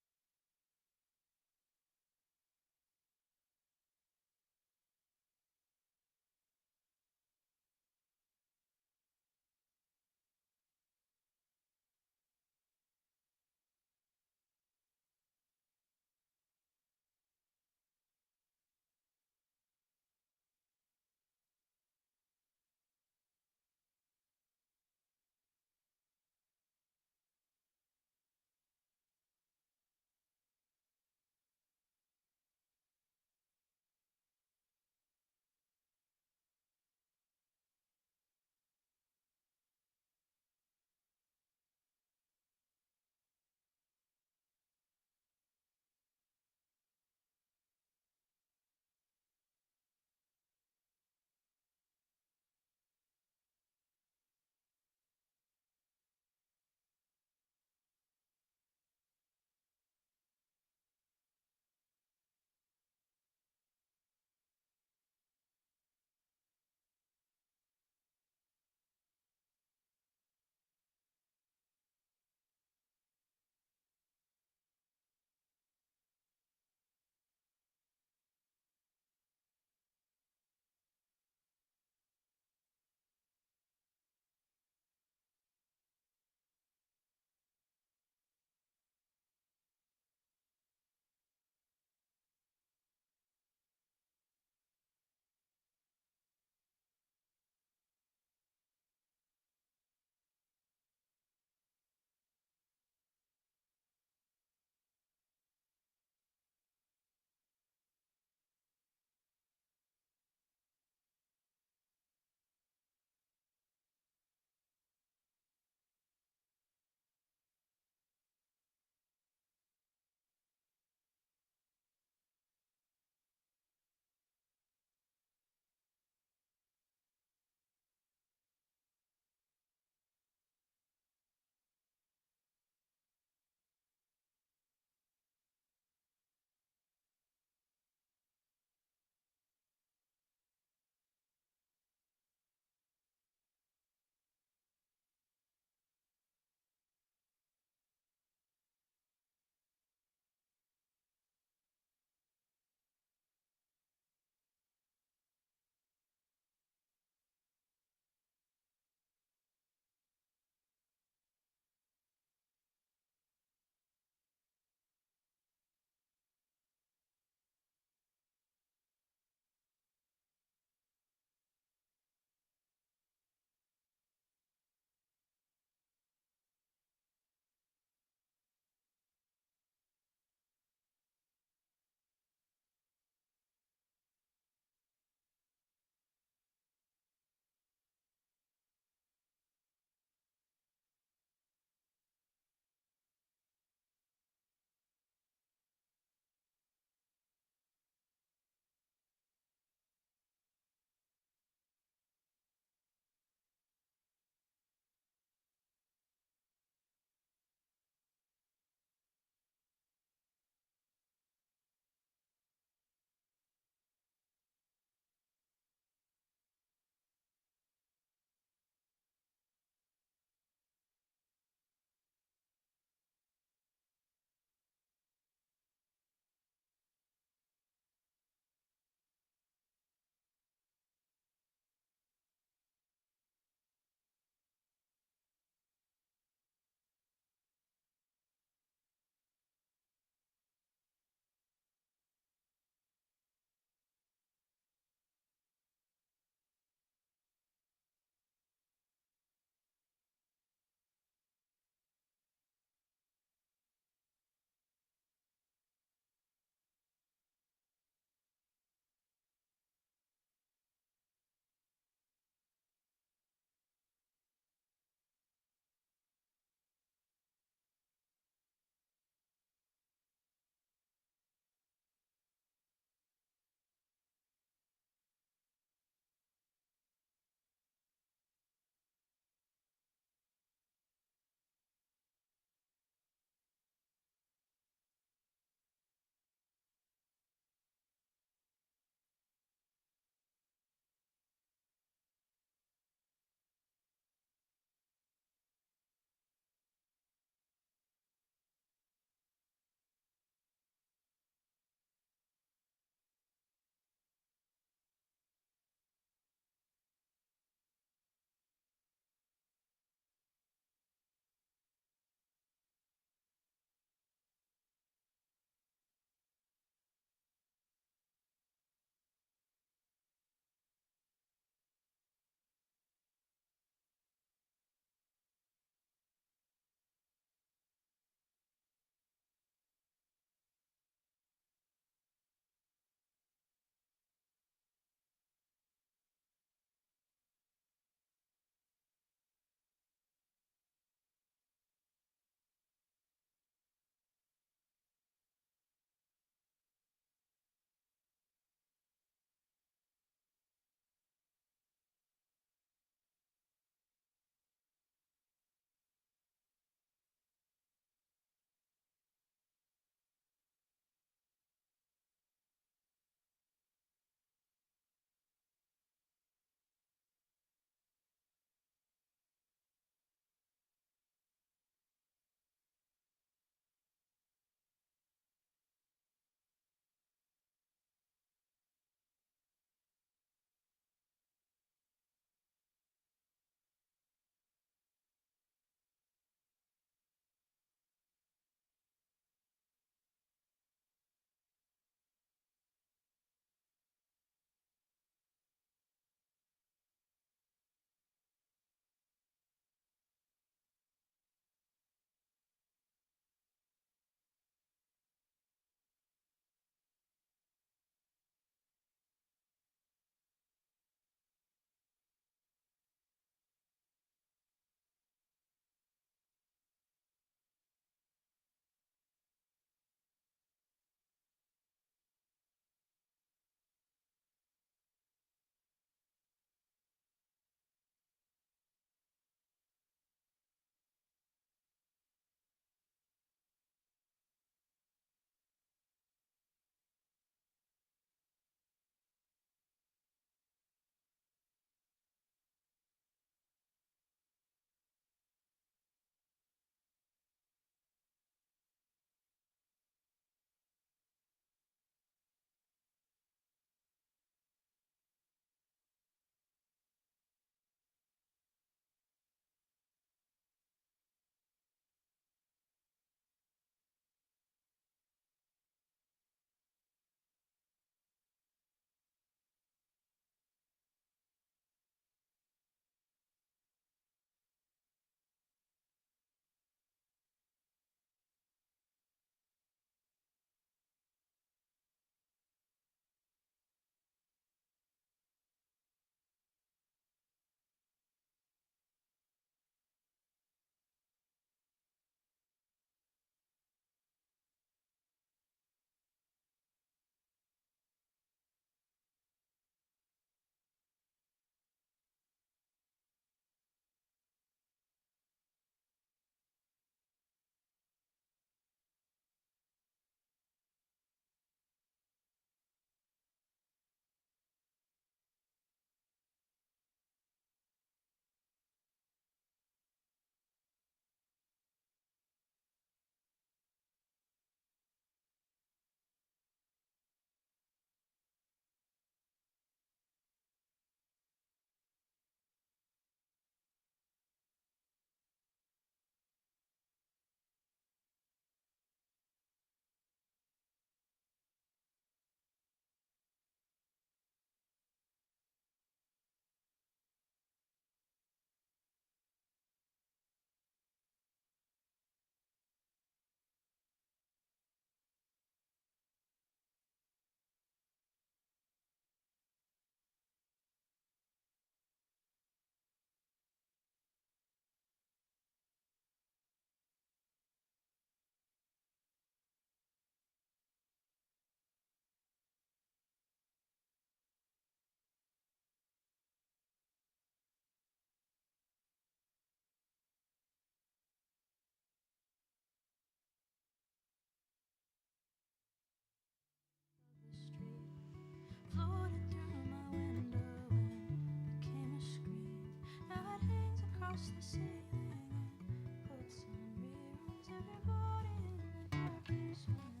across the ceiling and puts on reruns everybody in the darkness when you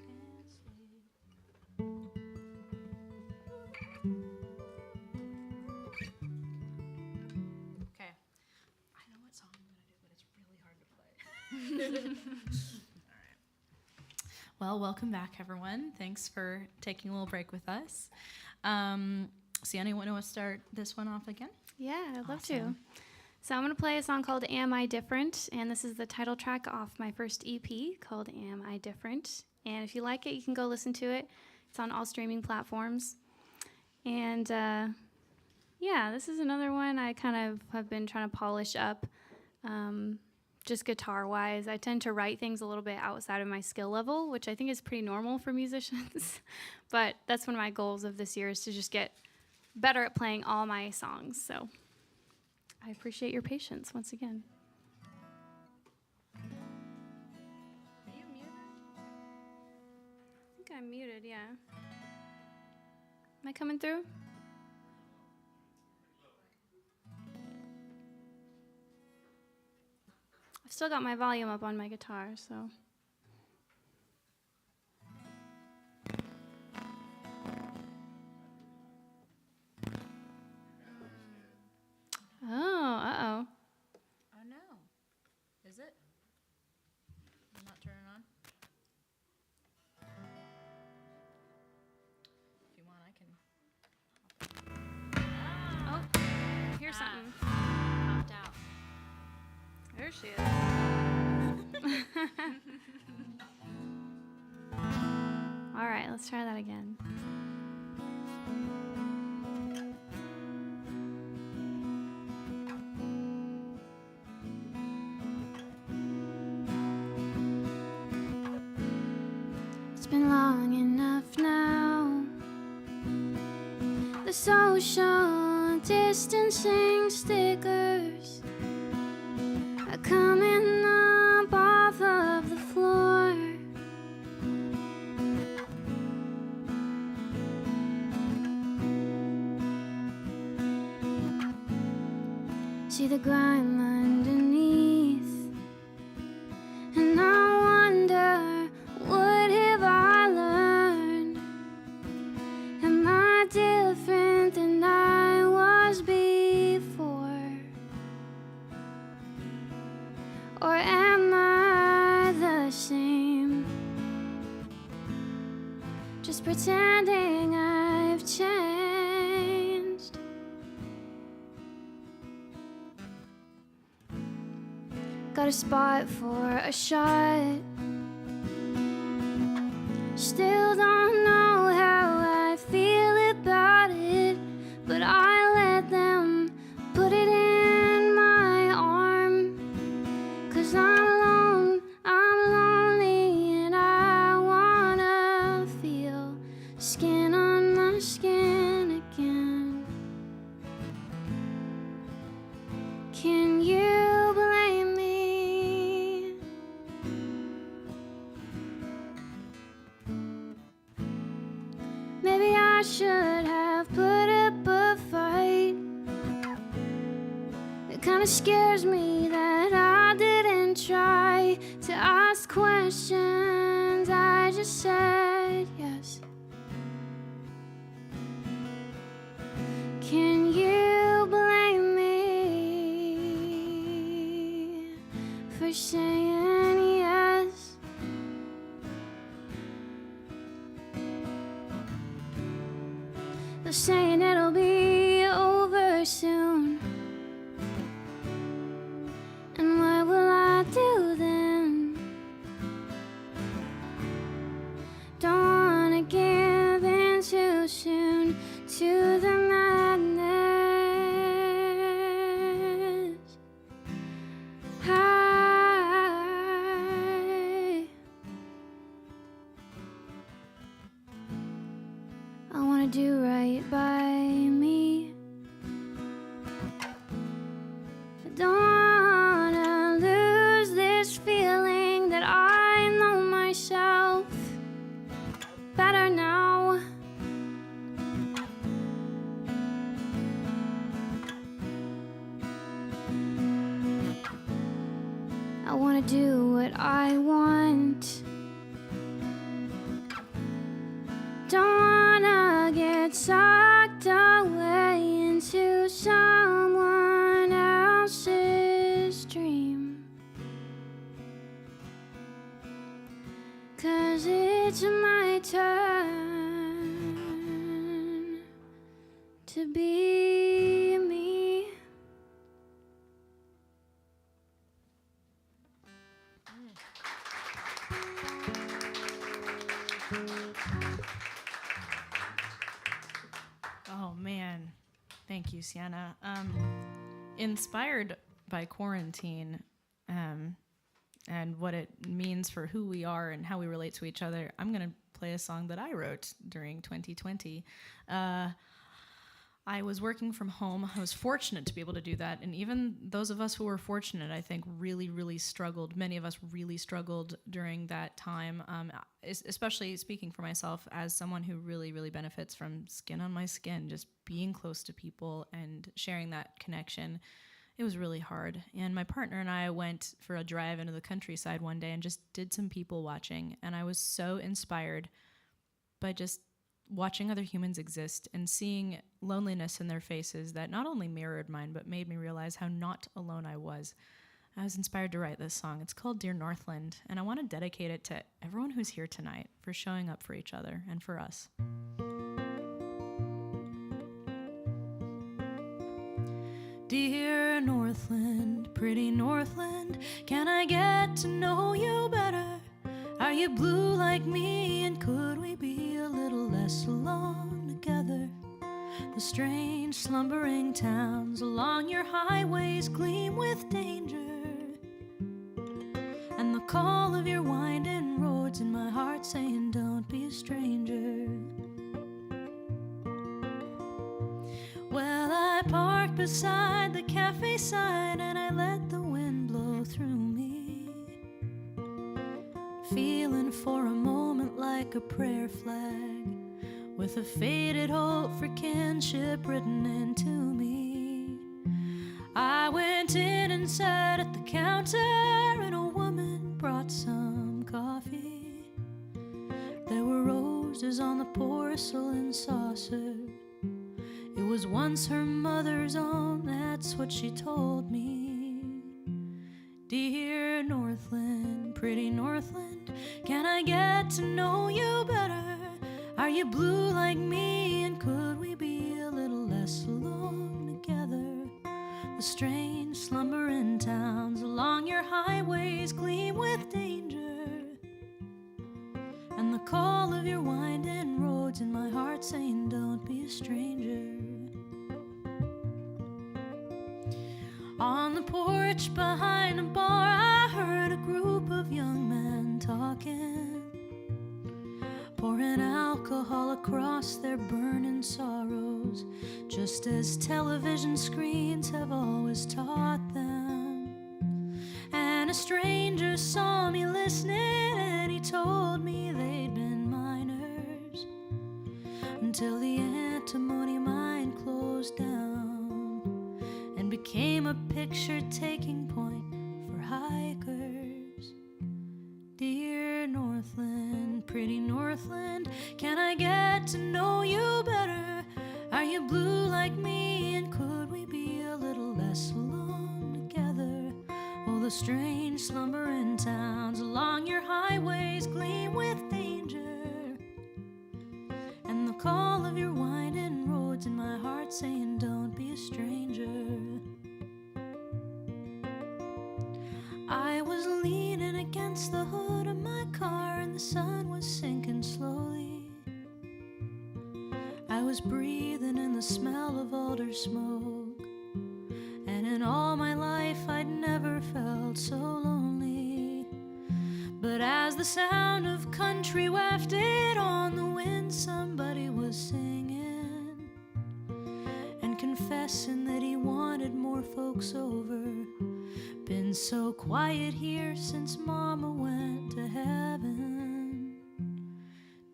can't sleep. Okay. I know what song I'm gonna do, but it's really hard to play. Well, welcome back, everyone. Thanks for taking a little break with us. Sienna, you want to start this one off again? Yeah, I'd love to. Awesome. So I'm going to play a song called Am I Different? And this is the title track off my first EP called Am I Different? And if you like it, you can go listen to it. It's on all streaming platforms. And yeah, this is another one I kind of have been trying to polish up, just guitar-wise. I tend to write things a little bit outside of my skill level, which I think is pretty normal for musicians. But that's one of my goals of this year is to just get better at playing all my songs. So I appreciate your patience once again. Are you muted? I think I'm muted, yeah. Am I coming through? I've still got my volume up on my guitar, so. Oh, uh-oh. Oh no. Is it? I'm not turning on. If you want, I can. Oh, here's something. Popped out. There she is. All right, let's try that again. It's been long enough now. The social distancing stickers are coming up off of the floor. See the grime underneath, and I wonder, what have I learned? Am I different than I was before? Or am I the same? Just pretending I've changed. Got a spot for a shot. Still don't know how I feel about it, but I let them put it in my arm. 'Cause I'm alone, I'm lonely, and I wanna feel skin on my skin again. Can you blame me? Maybe I should have put up a fight. It kinda scares me that I didn't try to ask questions. I just said yes. Can you blame me for saying yes? They're saying it'll be over soon. And what will I do then? Don't wanna give in too soon to the madness. I wanna do right by I wanna do what I want. Don't wanna get sucked away into someone else's dream. 'Cause it's my turn to be me. Oh man, thank you, Sienna. Inspired by quarantine and what it means for who we are and how we relate to each other, I'm gonna play a song that I wrote during 2020. I was working from home. I was fortunate to be able to do that. And even those of us who were fortunate, I think, really, really struggled. Many of us really struggled during that time, especially speaking for myself as someone who really, really benefits from skin on my skin, just being close to people and sharing that connection. It was really hard. And my partner and I went for a drive into the countryside one day and just did some people watching. And I was so inspired by just watching other humans exist and seeing loneliness in their faces that not only mirrored mine, but made me realize how not alone I was. I was inspired to write this song. It's called Dear Northland, and I want to dedicate it to everyone who's here tonight for showing up for each other and for us. Dear Northland, pretty Northland, can I get to know you better? Are you blue like me, and could we be a little less alone together? The strange slumbering towns along your highways gleam with danger, and the call of your winding roads in my heart saying don't be a stranger. Well, I parked beside the cafe sign and I let the wind blow through me, feeling for a moment like a prayer flag with a faded hope for kinship written into me. I went in and sat at the counter and a woman brought some coffee. There were roses on the porcelain saucer. It was once her mother's own, that's what she told me. Dear Northland, pretty Northland, can I get to know you better? Are you blue like me, and could we be a little less alone together? The strange slumbering towns along your highways gleam with danger, and the call of your winding roads in my heart saying don't be a stranger. On the porch behind a bar, I heard a group of young men talking, pouring alcohol across their burning sorrows, just as television screens have always taught them. And a stranger saw me listening, and he told me they'd been minors until the antimony mine closed down and became a picture-taking point for hikers. Dear Northland, pretty Northland, can I get to know you better? Are you blue like me, and could we be a little less alone together? Oh, the strange slumbering towns along your highways gleam with danger, and the call of your winding roads in my heart saying don't be a stranger. I was leaning against the hood of my car and the sun was sinking slowly. I was breathing in the smell of alder smoke, and in all my life I'd never felt so lonely. But as the sound of country wafted on the wind, somebody was singing and confessing that he wanted more folks over. Been so quiet here since Mama went to heaven.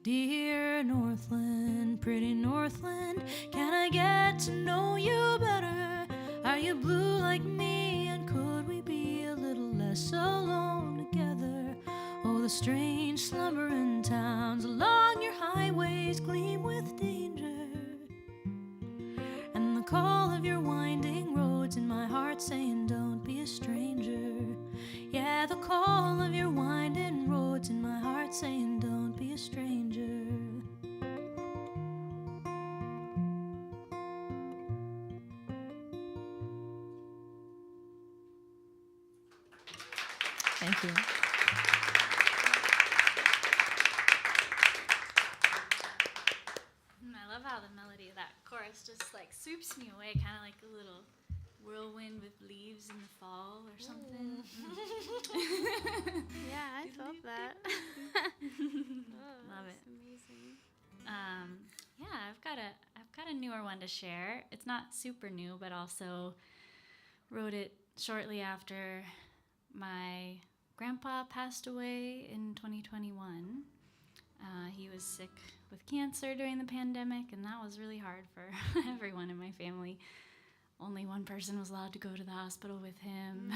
Dear Northland, pretty Northland, can I get to know you better? Are you blue like me, and could we be a little less alone the strange slumbering towns along your highways gleam with danger, and the call of your winding roads in my heart saying don't be a stranger. Yeah, the call of your winding roads in my heart saying don't be a stranger. Thank you. I love how the melody of that chorus just like sweeps me away, kind of like a little whirlwind with leaves in the fall or something. Yeah, I felt that. Love it. Amazing. Yeah, I've got a newer one to share. It's not super new, but also wrote it shortly after my grandpa passed away in 2021. He was sick with cancer during the pandemic, and that was really hard for everyone in my family. Only one person was allowed to go to the hospital with him.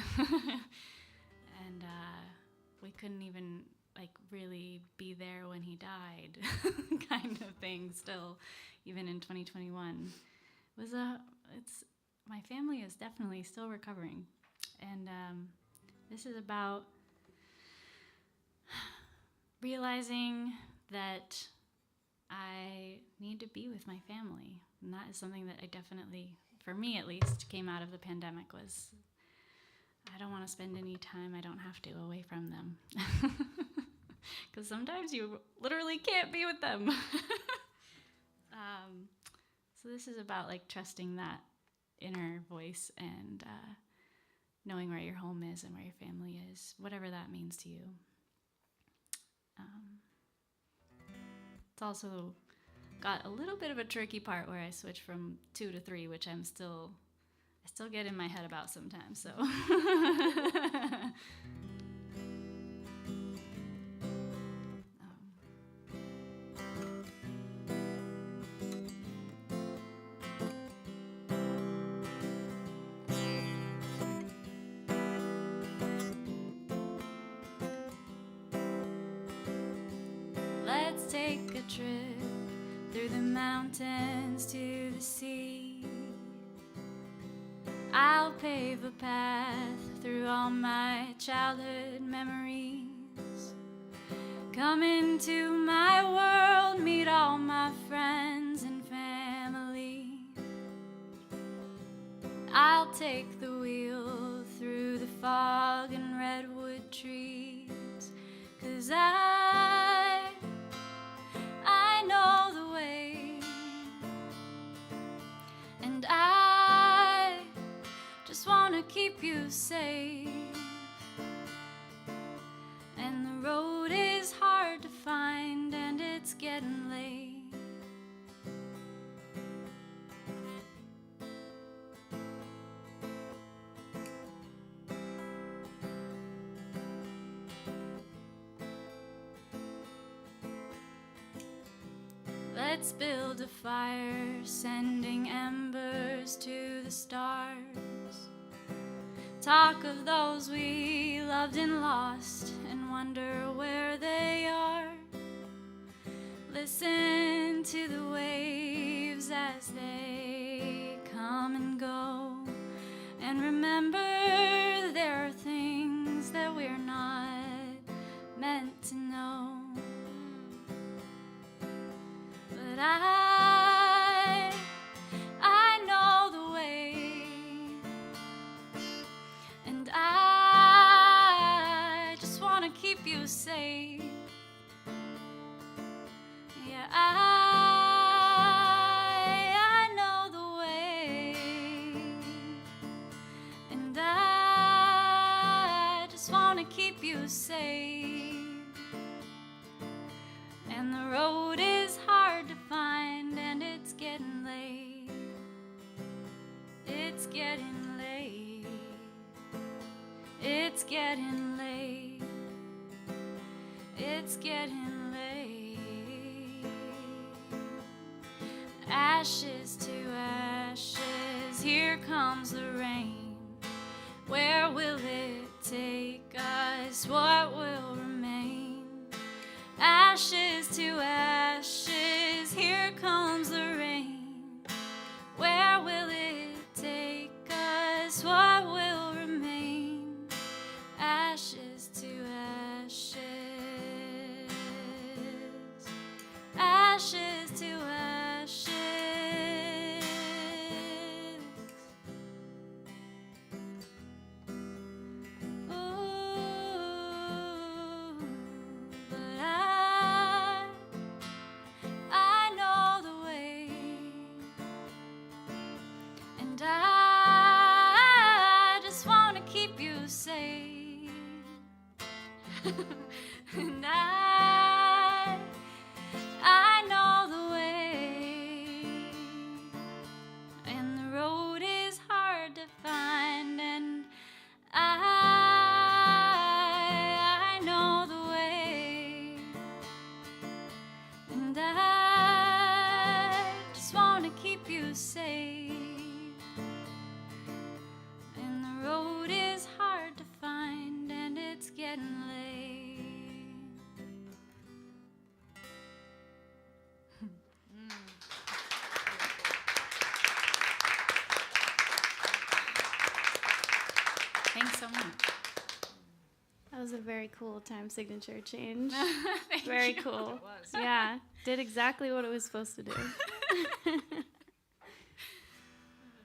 And we couldn't even like really be there when he died, kind of thing still, even in 2021. My family is definitely still recovering. And this is about realizing that I need to be with my family. And that is something that I definitely, for me at least, came out of the pandemic was I don't want to spend any time I don't have to away from them. Because sometimes you literally can't be with them. So this is about like trusting that inner voice and knowing where your home is and where your family is, whatever that means to you. It's also got a little bit of a tricky part where I switch from 2 to 3, which I still get in my head about sometimes. So. Let's take a trip through the mountains to the sea. I'll pave a path through all my childhood memories. Come into my world, meet all my friends and family. I'll take the wheel through the fog and redwood trees, 'cause I know the way, and I just want to keep you safe. And the road is hard to find, and it's getting late. Let's build a fire, sending embers to the stars. Talk of those we loved and lost, and wonder where they are. Listen to the waves as they come and go, and remember there are things that we're not meant to know. But I know the way, and I just want to keep you safe. Yeah, I know the way, and I just want to keep you safe. And the road is hard to find, and it's getting late. It's getting late. It's getting late. It's getting late. Ashes to ashes, here comes the rain. Where will it take us? What will remain? ashes to ashes, here comes the rain. Where will it take us? What will remain? Ashes to ashes, ashes to ashes. Ooh, but I know the way, and I just want to keep you safe. And I know the way, and the road is hard to find, and I know the way, and I just want to keep you safe, and the road is hard to find, and it's getting late. Thanks so much. That was a very cool time signature change. Thank Very you. cool. It was. Yeah, did exactly what it was supposed to do.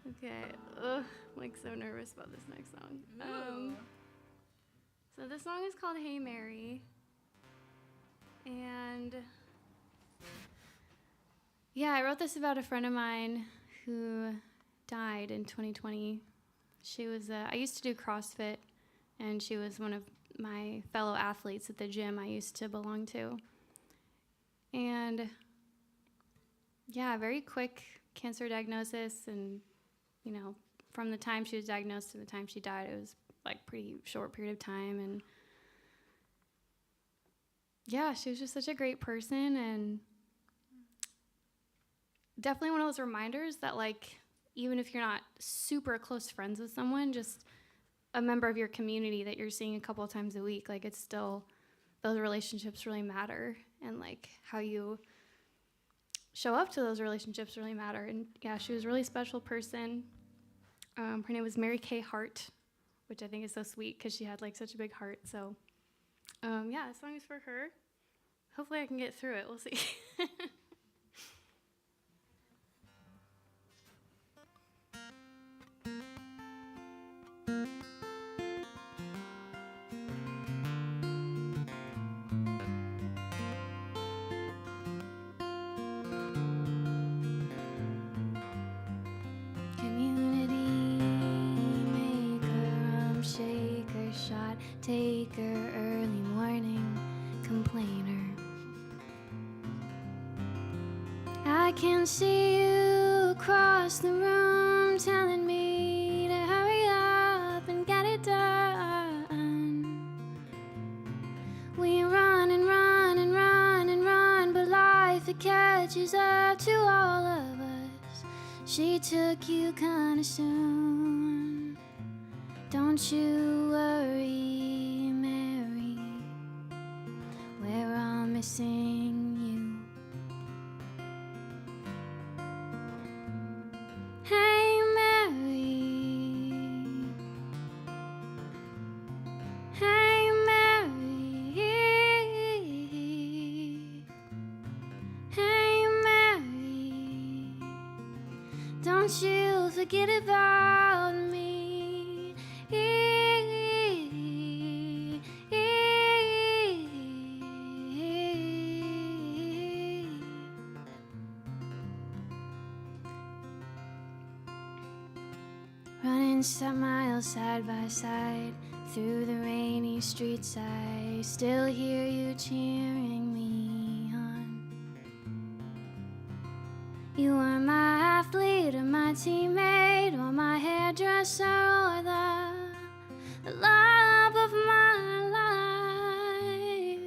Okay, ugh, I'm like so nervous about this next song. So this song is called Hey Mary, and yeah, I wrote this about a friend of mine who died in 2020. She was, I used to do CrossFit, and she was one of my fellow athletes at the gym I used to belong to. And yeah, very quick cancer diagnosis, and you know, from the time she was diagnosed to the time she died, it was like pretty short period of time. And yeah, she was just such a great person, and definitely one of those reminders that, like, even if you're not super close friends with someone, just a member of your community that you're seeing a couple of times a week, like, it's still, those relationships really matter, and like how you show up to those relationships really matter. And yeah, she was a really special person. Her name was Mary Kay Hart, which I think is so sweet because she had like such a big heart. So yeah, this song is for her. Hopefully I can get through it. We'll see. Taker, early morning complainer. I can see you across the room telling me to hurry up and get it done. We run and run and run and run, but life, it catches up to all of us. She took you kinda soon. Don't you worry, Mary, we're all missing you. Hey, Mary, hey, Mary, hey, Mary, don't you forget about me. Running some miles side by side through the rainy streets, I still hear you cheering me on. You are my athlete, or my teammate, or my hairdresser, or the love of my life.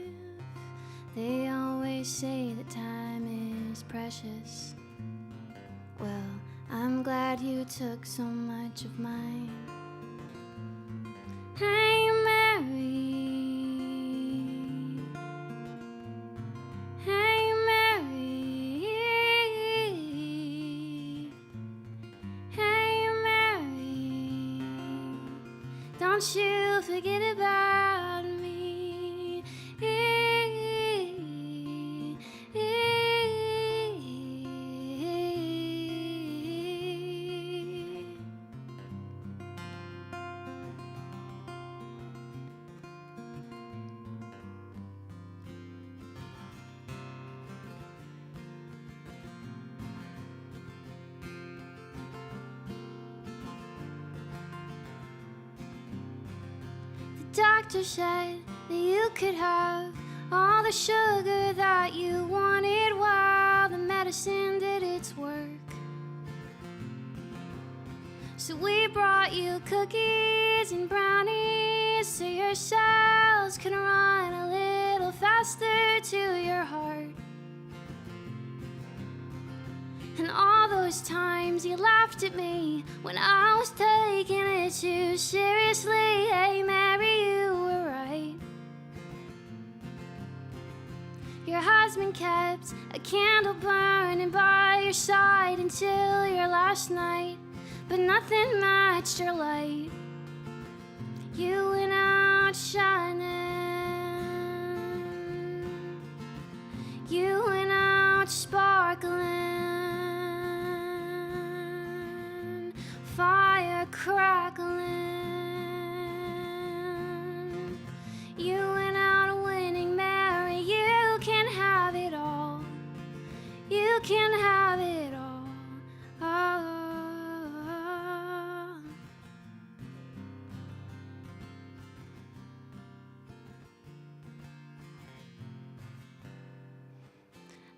They always say that time is precious. Well, I'm glad you took so much of mine. Hey, Mary, Don't you forget about me. The doctor said that you could have all the sugar that you wanted while the medicine did its work. So we brought you cookies and brownies so your cells can run a little faster to your heart. And all those times you laughed at me when I was taking it too seriously. Hey Mary, you were right. Your husband kept a candle burning by your side until your last night, but nothing matched your light. You went out shining. You went out sparkling. Fire crackling. You went out winning, Mary. You can have it all. You can have it all. Oh.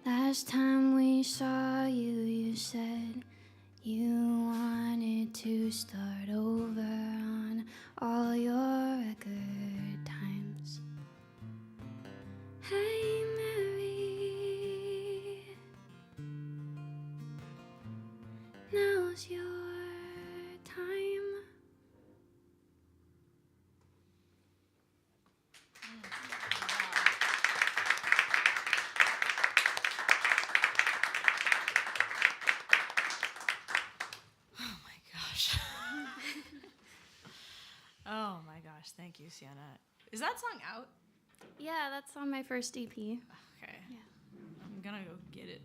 Last time we saw you, you said you wanted to start over on all your record times. Hey Mary, now's your time. Oh my gosh, thank you, Sienna. Is that song out? Yeah, that's on my first EP. Okay. Yeah. I'm gonna go get it.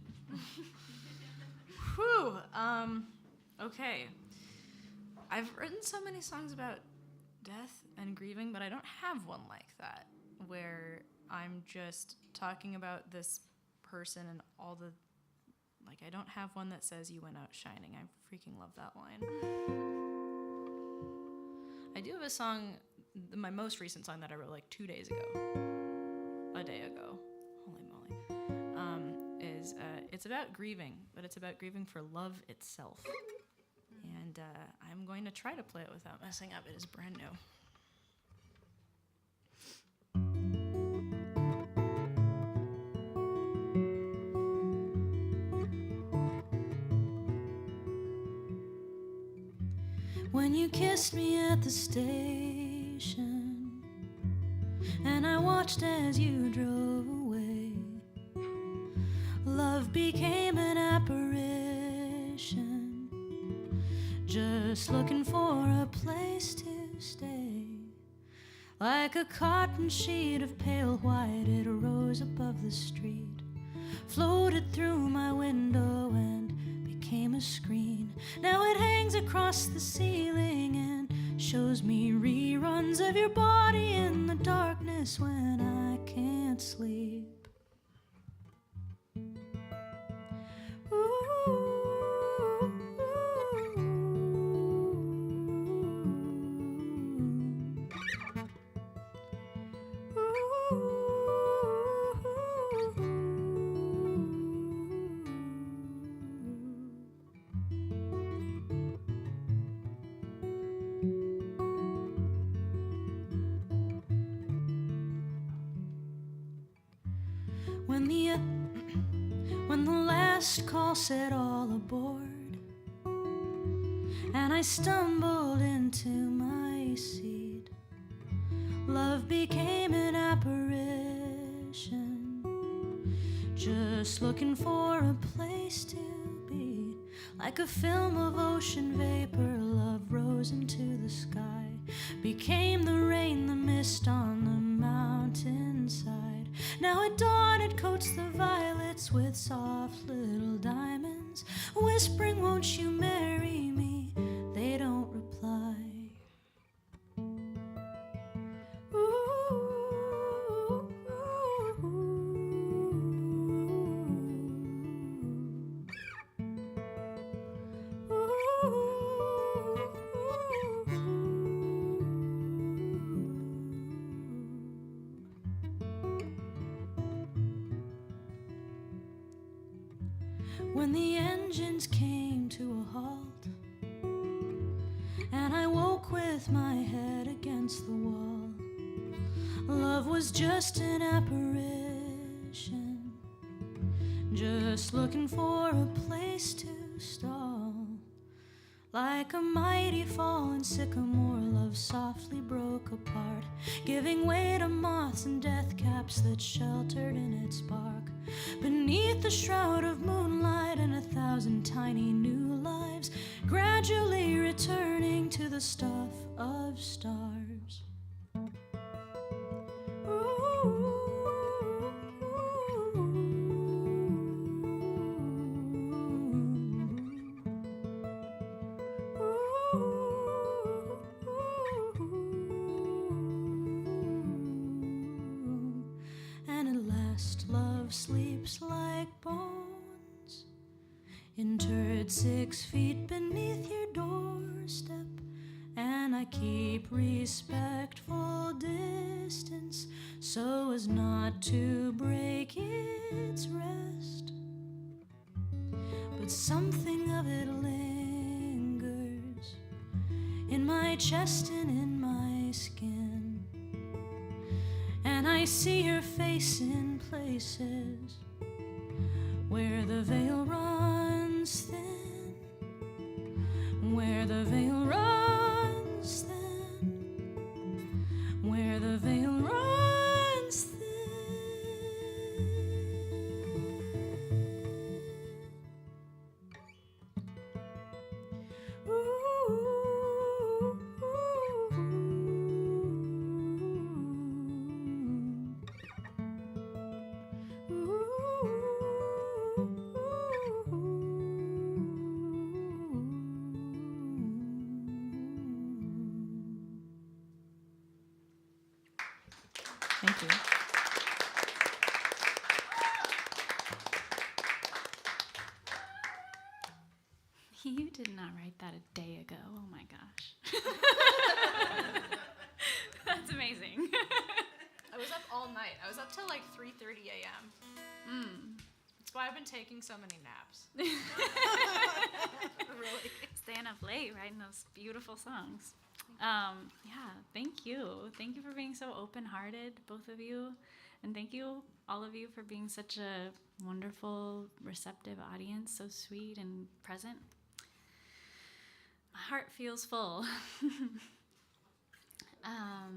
Whew. Okay. I've written so many songs about death and grieving, but I don't have one like that, where I'm just talking about this person and all the, like, I don't have one that says you went out shining. I freaking love that line. I do have a song, my most recent song that I wrote like 2 days ago, a day ago, holy moly, it's about grieving, but it's about grieving for love itself. And I'm going to try to play it without messing up. It is brand new. When you kissed me at the station, and I watched as you drove away, love became an apparition, just looking for a place to stay. Like a cotton sheet of pale white, it rose above the street, floated through my window and became a screen. Now it hangs across the ceiling and shows me reruns of your body in the darkness when I can't sleep. When the last call said all aboard, and I stumbled into my seat, love became an apparition, just looking for a place to be. Like a film of ocean vapor, love rose into the sky, became the rain, the mist on the mountainside. Now at dawn it coats the violets with soft little diamonds, whispering, won't you marry me? They don't reply. When the engines came to a halt, and I woke with my head against the wall, love was just an apparition, just looking for a place to stall. Like a mighty fallen sycamore, love softly broke apart, giving way to moths and death caps that sheltered in its bark. Beneath the shroud of moonlight and 1,000 tiny new lives, gradually returning to the stuff of stars. And at last love sleeps like bones, interred 6 feet beneath your doorstep, and I keep respectful distance so as not to break its rest. But something of it lingers in my chest and in my skin, and I see your face in places where the veil runs thin, where the veil runs thin, where the veil runs thin. Thank you. You did not write that a day ago. Oh my gosh. That's amazing. I was up all night. I was up till like 3:30 a.m. That's why I've been taking so many naps. Really. Staying up late writing those beautiful songs. Yeah, thank you. Thank you for being so open-hearted, both of you. And thank you, all of you, for being such a wonderful, receptive audience, so sweet and present. My heart feels full. I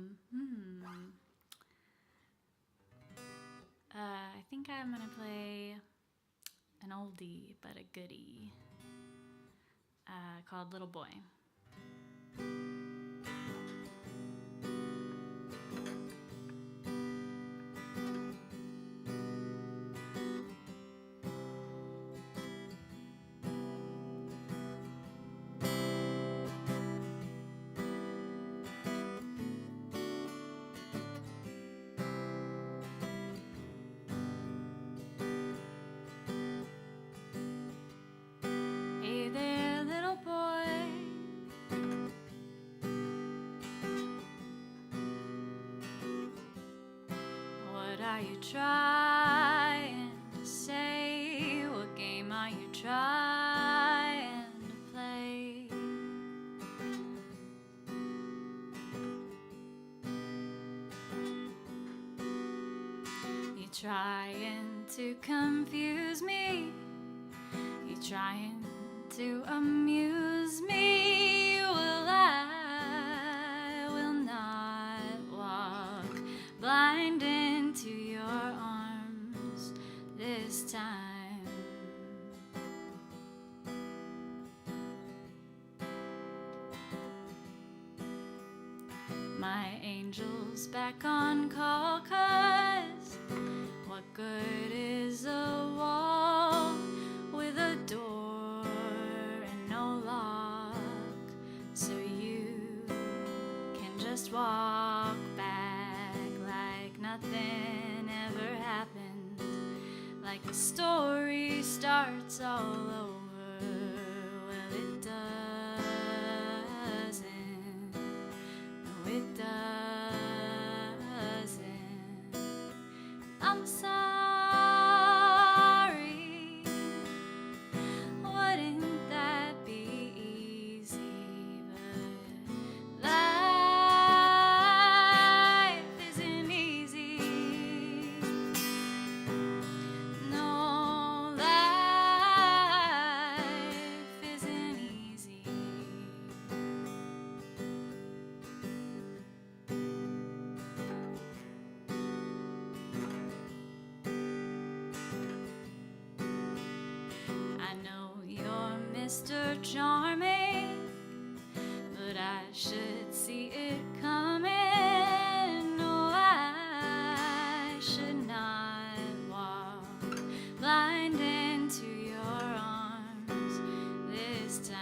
think I'm going to play an oldie but a goodie called Little Boy. Hey there, little boy. What are you trying to say? What game are you trying to play? You trying to confuse me? You trying to amuse me? Well, I will not walk blind into your arms this time. my angels back on call, 'cause what good is a wall with a door and no lock, so you can just walk back like nothing ever happened, like the story starts all over. Well, it doesn't. No, it doesn't. I'm sorry. Wouldn't that be easy? But life isn't easy. No, life isn't easy. I know you're Mr. Charming, but I should see it coming. No, I should not walk blind into your arms this time.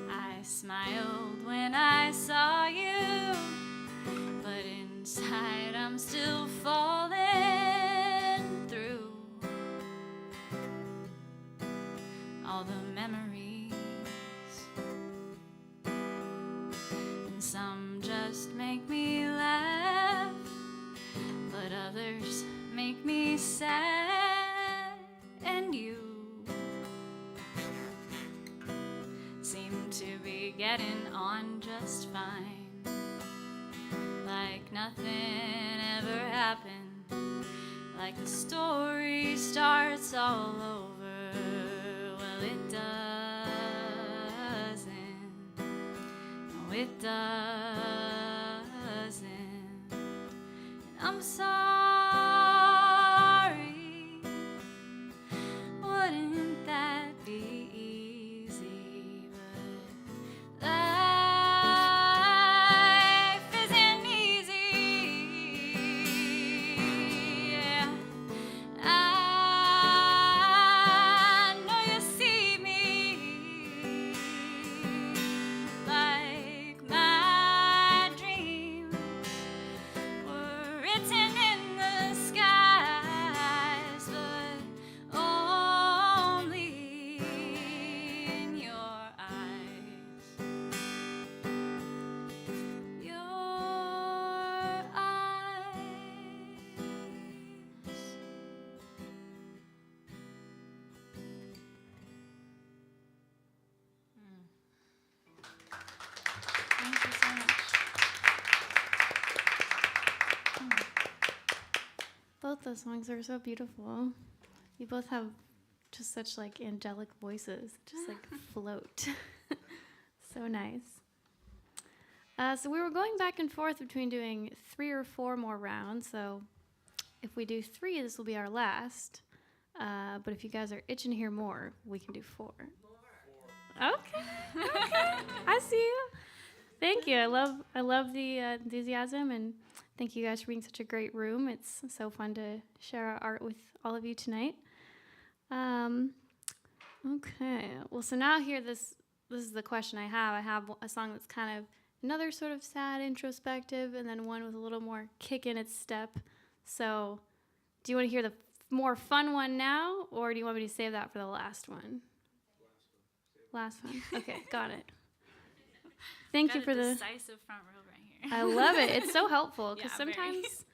I smiled when I saw you, but inside I'm still falling through all the memories, and some just make me laugh, but others make me sad, and you seem to be getting on just fine, like nothing ever happened, like the story starts all over. Well, it doesn't. No, it doesn't. And I'm sorry. Wouldn't that be easy? But life isn't easy. Yeah. I know you see me like my dreams were written in the skies, but only in your eyes. Your eyes. Thank you so much. Both those songs are so beautiful. You both have just such like angelic voices, just like float. So nice. So we were going back and forth between doing 3 or 4 more rounds. So if we do 3, this will be our last. But if you guys are itching to hear more, we can do 4. Okay. I see you. Thank you. I love the enthusiasm, and thank you guys for being such a great room. It's so fun to share our art with all of you tonight. Okay. Well, so now here, this is the question I have. I have a song that's kind of another sort of sad, introspective, and then one with a little more kick in its step. So, do you want to hear the more fun one now, or do you want me to save that for the last one? Last one. Okay, got it. Thank you for the decisive front row right here. I love it. It's so helpful because Yeah, very. sometimes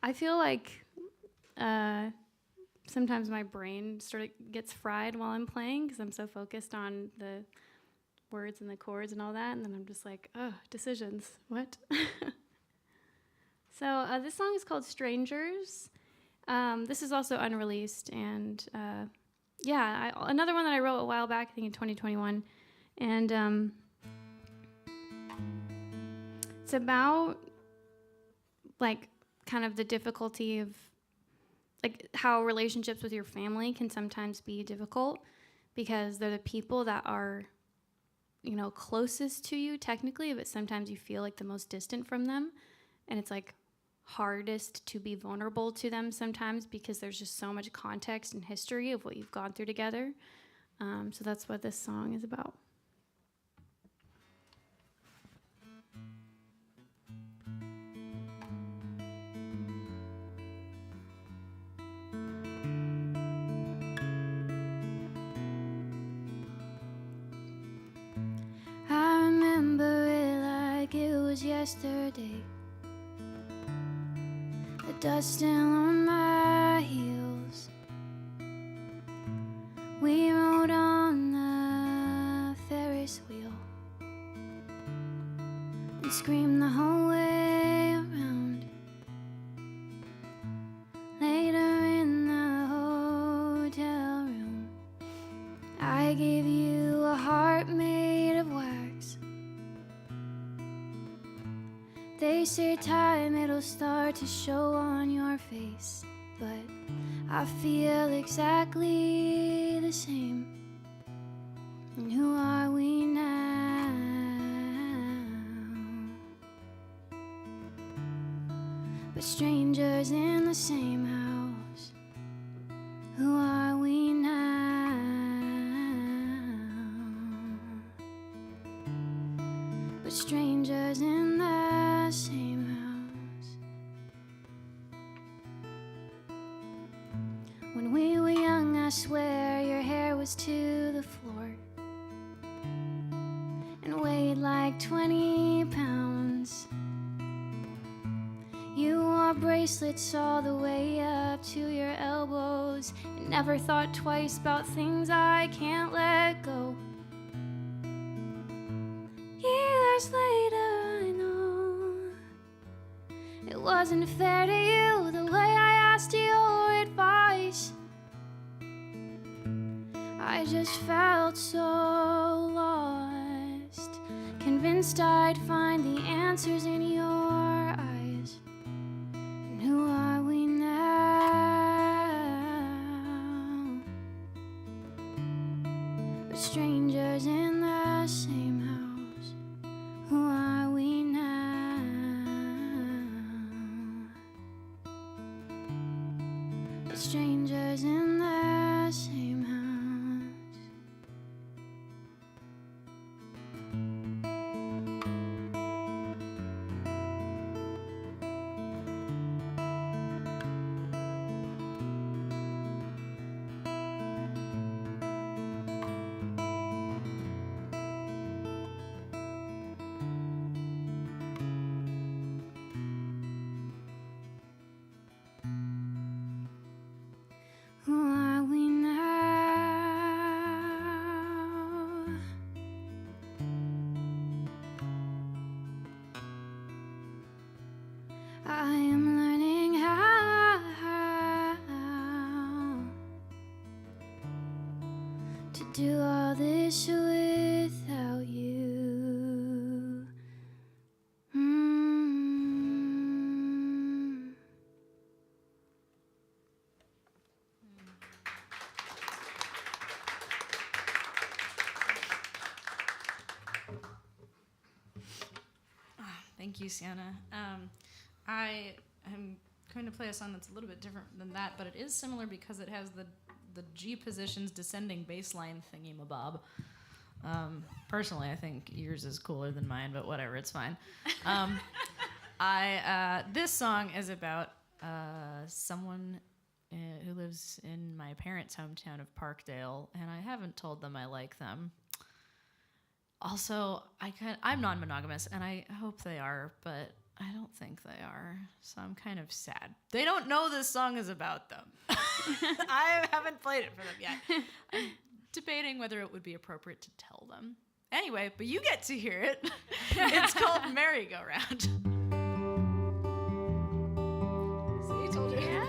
I feel like sometimes my brain sort of gets fried while I'm playing because I'm so focused on the words and the chords and all that, and then I'm just like, oh, decisions. What? So this song is called Strangers. This is also unreleased, and another one that I wrote a while back, I think in 2021, and it's about like kind of the difficulty of like how relationships with your family can sometimes be difficult because they're the people that are, you know, closest to you technically, but sometimes you feel like the most distant from them. And it's like hardest to be vulnerable to them sometimes because there's just so much context and history of what you've gone through together. So that's what this song is about. I remember it like it was yesterday. The dust still on my heels. We rode on the Ferris wheel and screamed the whole way around. Later in the hotel room, I gave you a heart made of wax. They say time it'll start to show on your face, but I feel exactly the same. And who are we now? But strangers in the same house. Who are we now? But strangers in the same house. When we were young, I swear your hair was to the floor and weighed like 20 pounds. You wore bracelets all the way up to your elbows and never thought twice about things I can't let go. Years later, I know it wasn't fair to you the way I asked your advice. I just felt so lost, convinced I'd find the answers in your eyes. And who are we now? But strangers in the same house. Who are we now? But strangers in the same house. Who are we now? I am learning how to do all this without you. Thank you, Sienna. I am going to play a song that's a little bit different than that, but it is similar because it has the G positions descending bass line thingy-mabob. Personally, I think yours is cooler than mine, but whatever, it's fine. This song is about someone who lives in my parents' hometown of Parkdale, and I haven't told them I like them. Also, I'm non-monogamous, and I hope they are, but I don't think they are, so I'm kind of sad. They don't know this song is about them. I haven't played it for them yet. I'm debating whether it would be appropriate to tell them. Anyway, but you get to hear it. It's called Merry-Go-Round. See, told you. Yeah.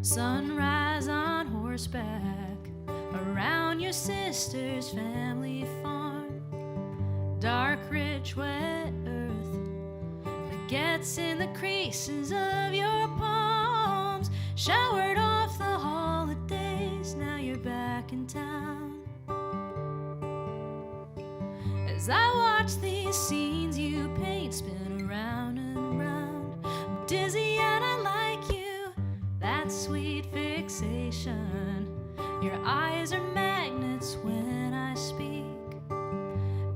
Sunrise on horseback around your sister's family farm. Dark, rich, wet earth that gets in the creases of your palms. Showered off the holidays, now you're back in town. As I watch these scenes you paint spin around and around, I'm dizzy and I like you, that sweet fixation. Your eyes are magnets when I speak.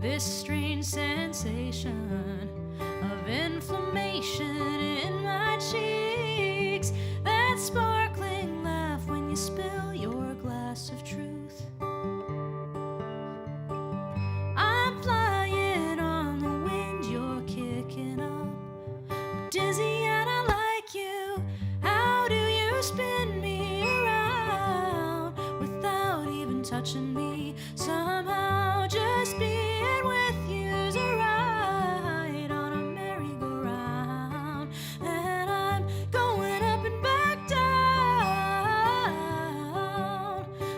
This strange sensation of inflammation in my cheeks. That sparkling laugh when you spill your glass of truth. I'm flying on the wind, you're kicking up. I'm dizzy and I like you. How do you spin me around without even touching me? Somehow just being with you's a ride on a merry-go-round. And I'm going up and back down.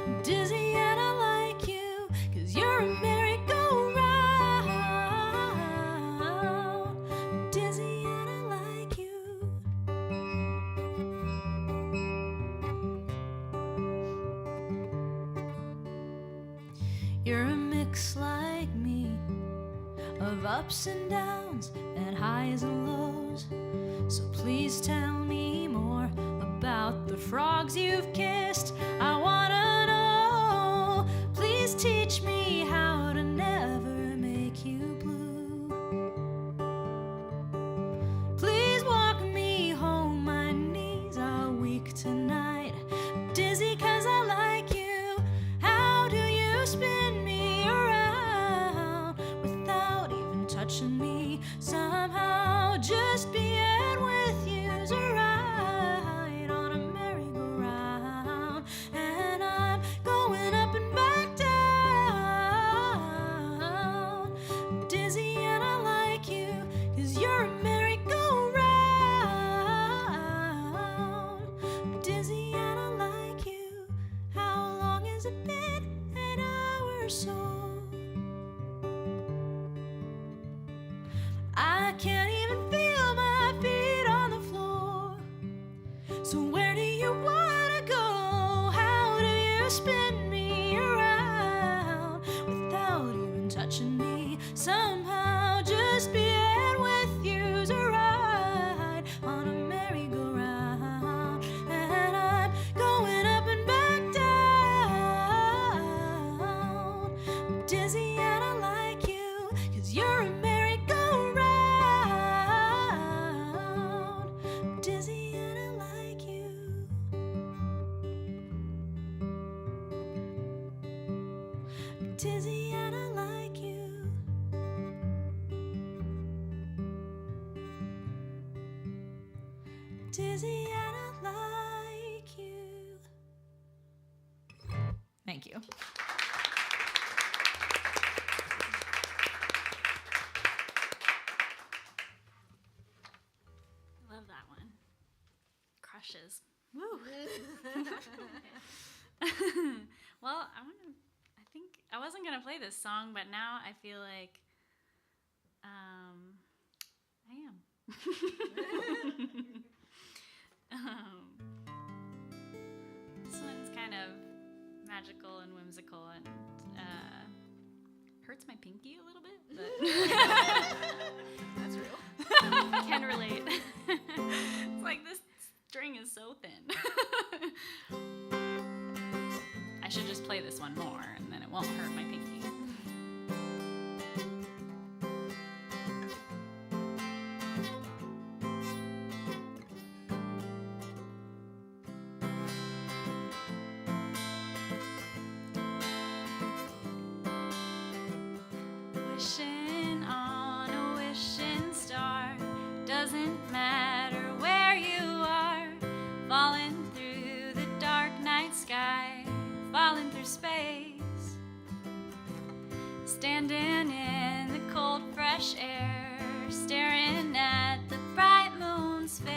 I'm dizzy and I like you, 'cause you're a merry-go-round. I'm dizzy and I like you. You're a mix like me of ups and downs and highs and lows. So please tell me more about the frogs you've kissed. I wanna know. Please teach me how to never make you blue. Please walk me home, my knees are weak tonight. I'm dizzy 'cause I like you. How do you spin me around without even touching me? Somehow just being with you's a ride on a merry-go-round. And I'm going up and back down. I'm dizzy and I like you, 'cause you're a merry-go-round. I'm dizzy and I like you. How long has it been? An hour or so. I can't even feel my feet on the floor. So where do you wanna go? How do you spin me around without even touching me? Somehow just being with you's a ride on a merry-go-round. And I'm going up and back down. I'm dizzy and I like you, 'cause you're a merry-go-round. I'm dizzy and I like you. I'm dizzy and I like you. Dizzy and I like you. Thank you. I love that one. Crushes. Well, I think I wasn't gonna play this song, but now I feel like I am. This one's kind of magical and whimsical and hurts my pinky a little bit, but That's real. Can relate. it's like this string is so thin. I should just play this one more and then it won't hurt my pinky. Wishing on a wishing star, doesn't matter where you are, falling through the dark night sky, falling through space, standing in the cold fresh air, staring at the bright moon's face.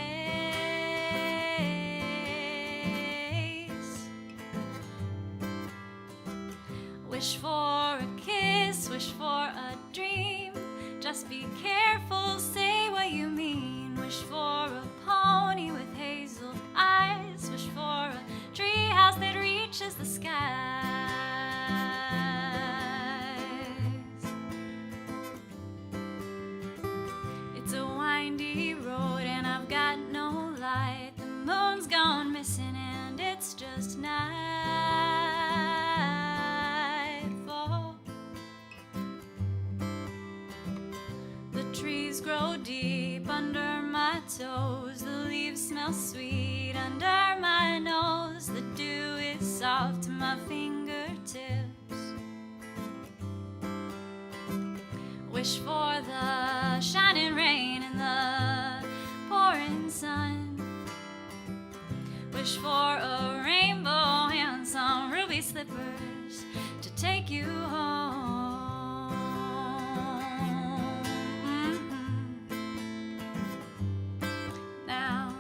Just be careful, say what you mean. Wish for a pony with hazel eyes. Wish for a treehouse that reaches the skies. It's a windy road and I've got no light. The moon's gone missing and it's just nightfall. The trees grow deep under my toes. The leaves smell sweet under my nose. The dew is soft to my fingertips. Wish for the shining rain and the pouring sun. Wish for a rainbow and some ruby slippers to take you home. Now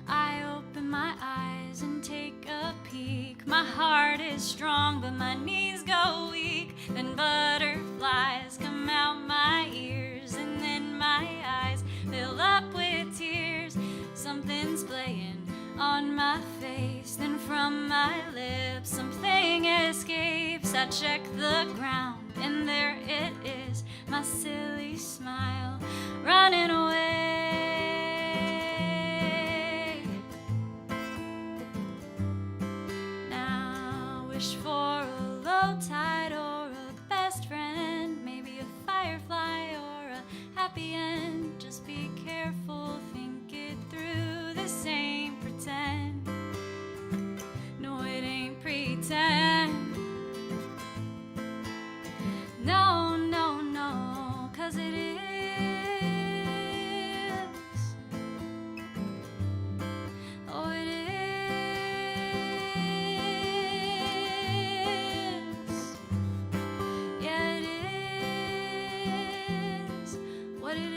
I open my eyes and take a peek. My heart is strong, but my knees go weak. Then butterflies come out my ears, and then my eyes fill up with tears. Something's playing on my face, then from my lips something escapes. I check the ground, and there it is, my silly smile running away. Now wish for a low tide or a best friend, maybe a firefly or a happy end. Just be careful, think it through, this ain't pretend. No, it ain't pretend. No, no, no, 'cause it is. Oh, it is. Yeah, it is what it is.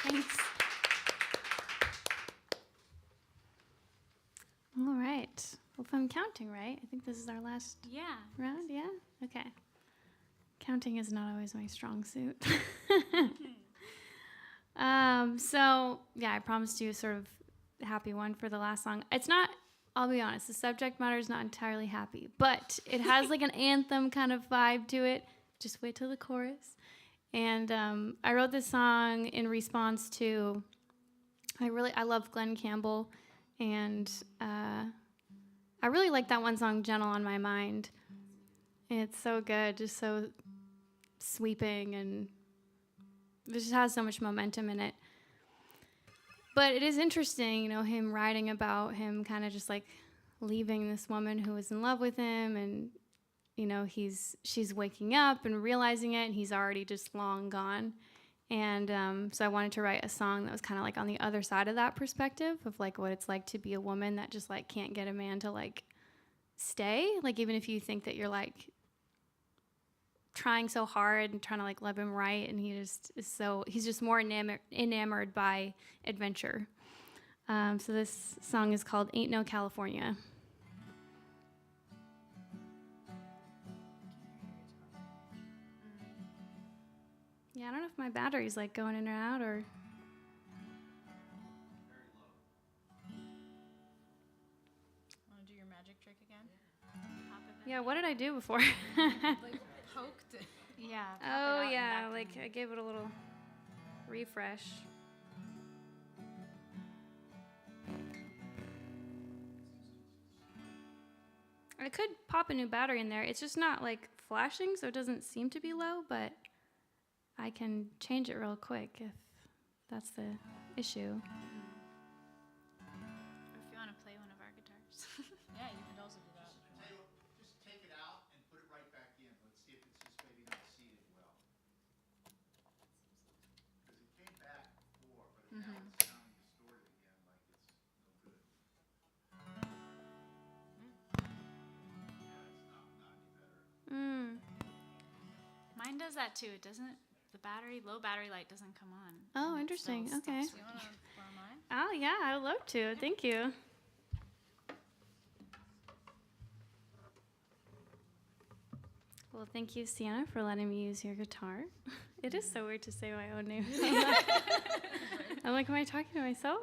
Thanks. All right. Well, if I'm counting right, I think this is our last Yeah. round, yeah? Okay. Counting is not always my strong suit. So, yeah, I promised you a sort of happy one for the last song. It's not, I'll be honest, the subject matter is not entirely happy, but it has like an anthem kind of vibe to it. Just wait till the chorus. And I wrote this song in response to, I love Glenn Campbell, and I really like that one song, Gentle on My Mind. It's so good, just so sweeping, and it just has so much momentum in it. But it is interesting, you know, him writing about him kind of just like leaving this woman who was in love with him, and, you know, she's waking up and realizing it, and he's already just long gone. And so I wanted to write a song that was kind of like on the other side of that perspective of like what it's like to be a woman that just like can't get a man to like stay. Like even if you think that you're like trying so hard and trying to like love him right, and he just is so, he's just more enamored by adventure. So this song is called Ain't No California. Yeah, I don't know if my battery's like going in or out, or. Want to do your magic trick again? Yeah, what did I do before? Like poked it. Yeah. Oh yeah, like I gave it a little refresh. I could pop a new battery in there. It's just not like flashing, so it doesn't seem to be low, but I can change it real quick if that's the issue. Or if you want to play one of our guitars. Yeah, you could also do that. Tell you what, just take it out and put it right back in. Let's see if it's just maybe not seated well. Because it came back before, but now it's sounding distorted again, like it's no good. Yeah, it's not any better. Mine does that too. It doesn't. The low battery light doesn't come on. Oh, And it interesting. still Okay. stops Do you want to borrow mine? Oh, yeah, I would love to. Thank you. Well, thank you, Sienna, for letting me use your guitar. It is so weird to say my own name. I'm like, am I talking to myself?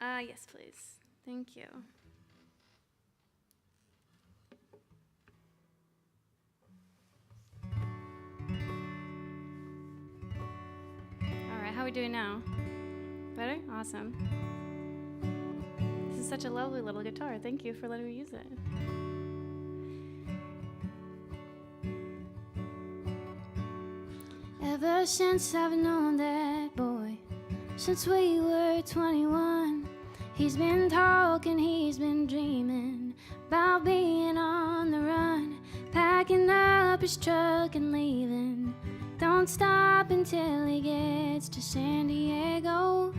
Yes, please. Thank you. All right, how are we doing now? Better? Awesome. This is such a lovely little guitar. Thank you for letting me use it. Ever since I've known that boy, since we were 21, he's been talking, he's been dreaming about being on the run, packing up his truck and leaving. Don't stop until he gets to San Diego.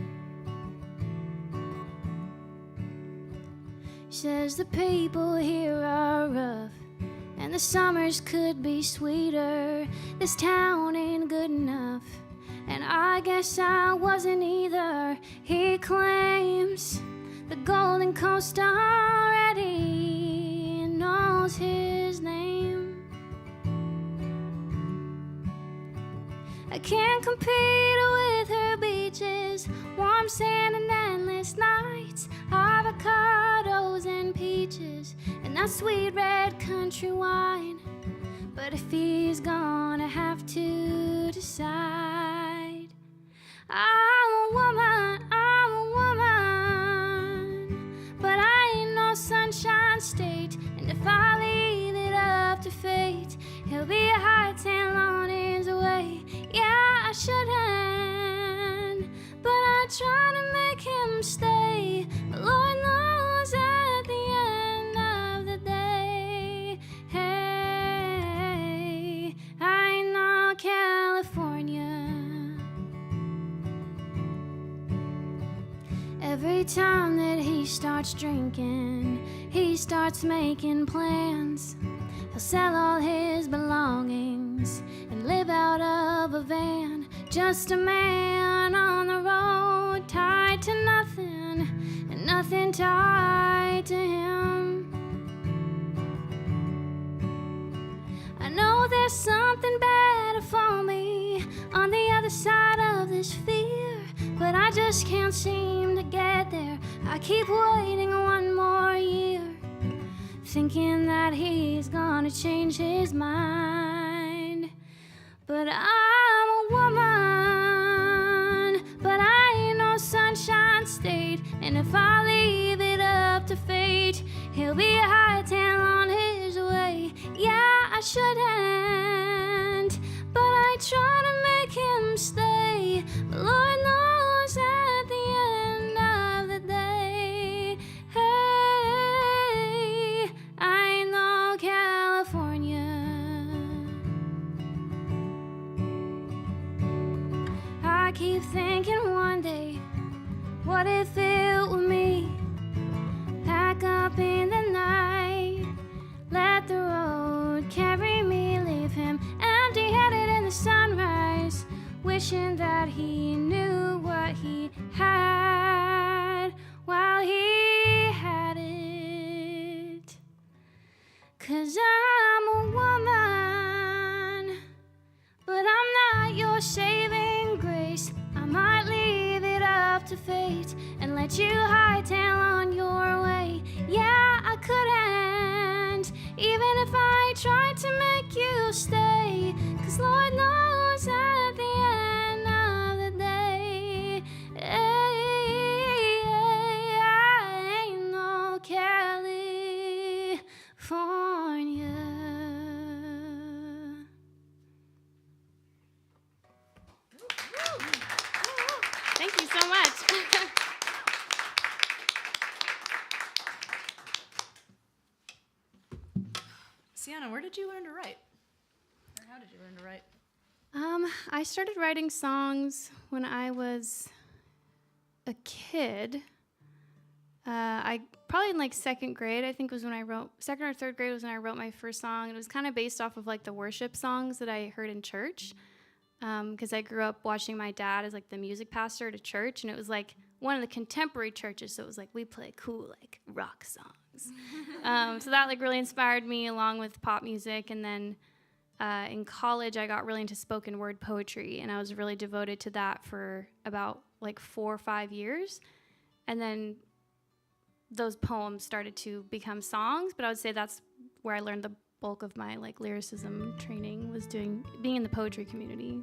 He says the people here are rough and the summers could be sweeter. This town ain't good enough, and I guess I wasn't either. He claims the Golden Coast already knows his name. I can't compete with her beaches, warm sand and endless nights, avocados and peaches, and that sweet red country wine. But if he's gonna have to decide, I'm a woman, but I ain't no sunshine state. And if I leave it up to fate, he'll be a hightail on his way. Yeah, I shouldn't, but I try to make him stay. But Lord knows at the end of the day, hey, I ain't no California. Every time that he starts drinking, he starts making plans. He'll sell all his belongings and live out of a van. Just a man on the road, tied to nothing, and nothing tied to him. I know there's something better for me on the other side of this fear, but I just can't seem to get there. I keep waiting one more year, thinking that he's gonna change his mind. But I'm a woman, but I ain't no sunshine state. And if I leave it up to fate, he'll be a hightail on his way. Yeah, I shouldn't, but I try to make him stay. But Lord knows at the end of the day, hey, I ain't no California. I keep thinking one day, what if it were me? Pack up in the night, let the road carry me, leave him empty-headed in the sunrise, wishing that he knew what he had while he had it. 'Cause I'm a woman, but I'm not your saving grace. I might leave it up to fate and let you hightail on your way. Yeah, I couldn't, even if I tried to make you stay. 'Cause Lord knows at the end of the day, I ain't no California. Thank you so much. Sienna, where did you learn to write? Or how did you learn to write? I started writing songs when I was a kid. I probably in like second grade, I think was when I wrote, second or third grade was when I wrote my first song. It was kind of based off of like the worship songs that I heard in church. because I grew up watching my dad as like the music pastor at a church, and it was like one of the contemporary churches, so it was like we play cool like rock songs. So that like really inspired me along with pop music. And then in college I got really into spoken word poetry, and I was really devoted to that for about like 4 or 5 years. And then those poems started to become songs, but I would say that's where I learned the bulk of my like lyricism training, was being in the poetry community.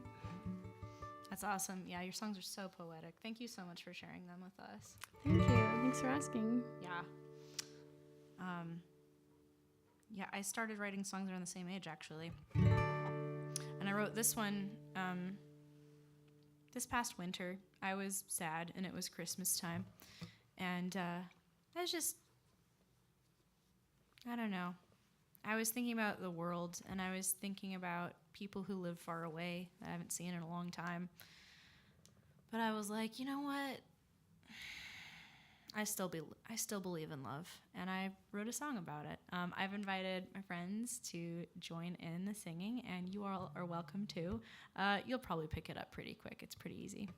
That's awesome. Yeah, your songs are so poetic. Thank you so much for sharing them with us. Thank you. Thanks for asking. Yeah. Yeah, I started writing songs around the same age, actually. And I wrote this one this past winter. I was sad, and it was Christmas time. And I was just, I don't know. I was thinking about the world, and I was thinking about people who live far away that I haven't seen in a long time. But I was like, you know what? I still believe in love, and I wrote a song about it. I've invited my friends to join in the singing, and you all are welcome too. You'll probably pick it up pretty quick. It's pretty easy.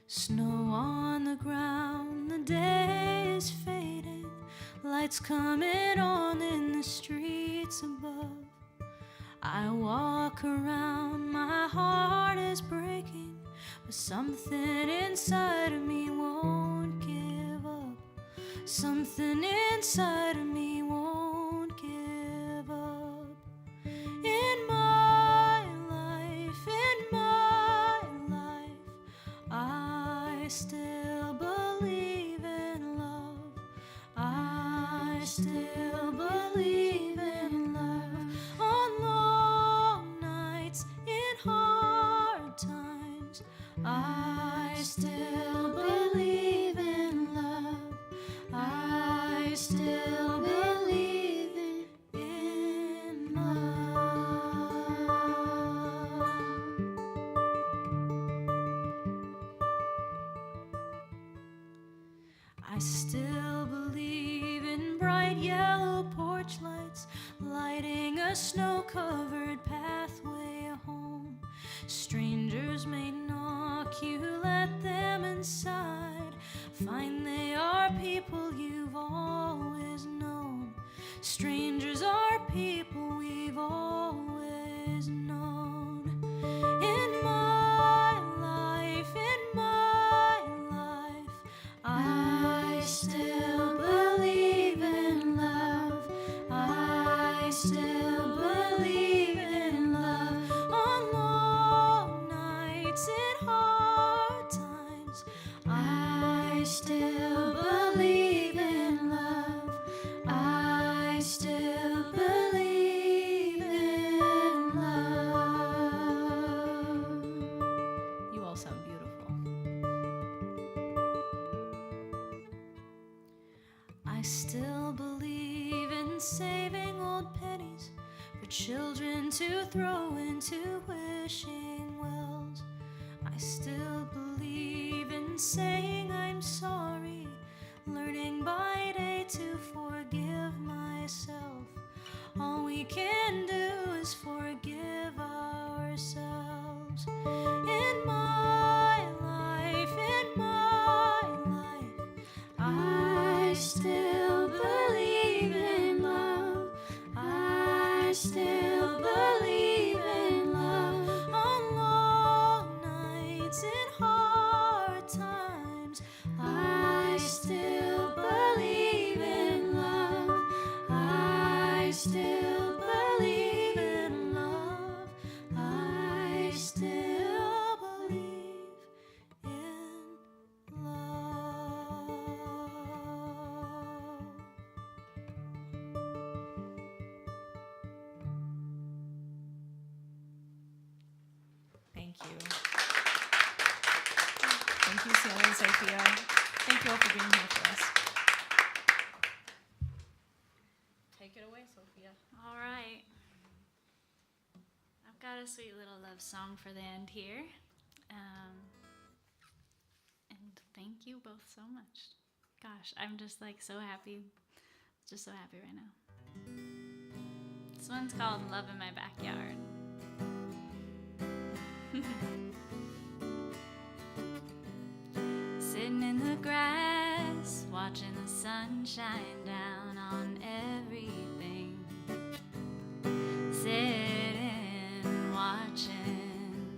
Snow on the ground, the day is fading. Lights coming on in the streets above. I walk around, my heart is breaking, but something inside of me won't give up. Something inside of me won't give up. In my life, I still believe in love. I still believe in love. On long nights, in hard times, I still believe in love. I still believe in love. I still believe in bright yellow porch lights, lighting a snow-covered pathway home. Strangers may knock, you let them inside. Find they are people you've always known. Strangers are people we've always known. In my life, I still believe in love. I still believe in love. On long nights, in hard times, I still believe in love. I still believe in love. You all sound beautiful. I still believe in saving old pennies for children to throw into wishing wells. I still believe in saying I'm sorry, learning by day to forgive myself. All we can do is forgive ourselves. In my life, I still believe in love. I still believe in love. On long nights, in hard times, I still believe in love. I still believe in love. I still believe in love. Thank you. Thank you, Sienna and Sophia. Thank you all for being here for us. Take it away, Sophia. All right. I've got a sweet little love song for the end here. And thank you both so much. Gosh, I'm just like so happy. Just so happy right now. This one's called Love in My Backyard. Sitting in the grass, watching the sun shine down on everything. Sitting, watching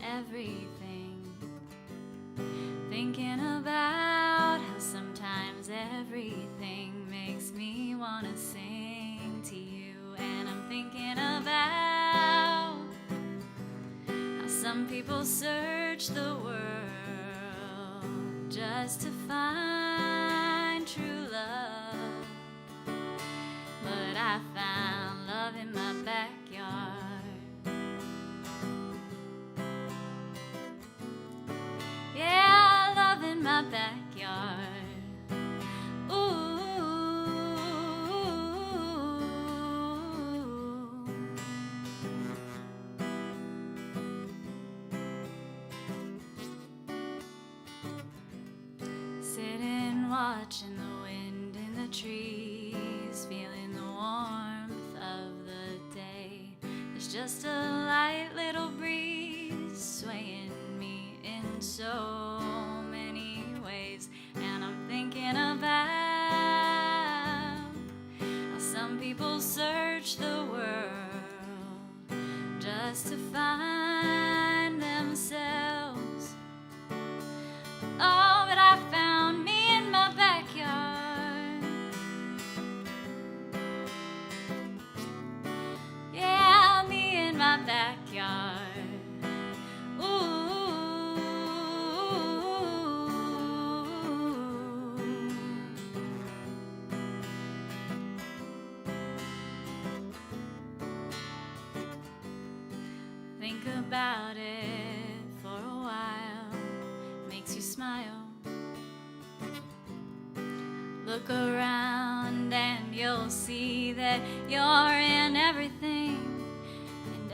everything. Thinking about how sometimes everything makes me want to sing to you. And I'm thinking about how some people search the world just to find true love. But I found love in my backyard. Yeah, love in my backyard. Ooh. Sitting, watching the wind in the trees, feeling the warmth of the day. There's just a light little breeze swaying me in so many ways. And I'm thinking about how some people search the world just to find themselves. Oh, but I found me in my backyard. Yeah, me in my backyard. Ooh. Think about it for a while, makes you smile. Look around and you'll see that you're in everything, and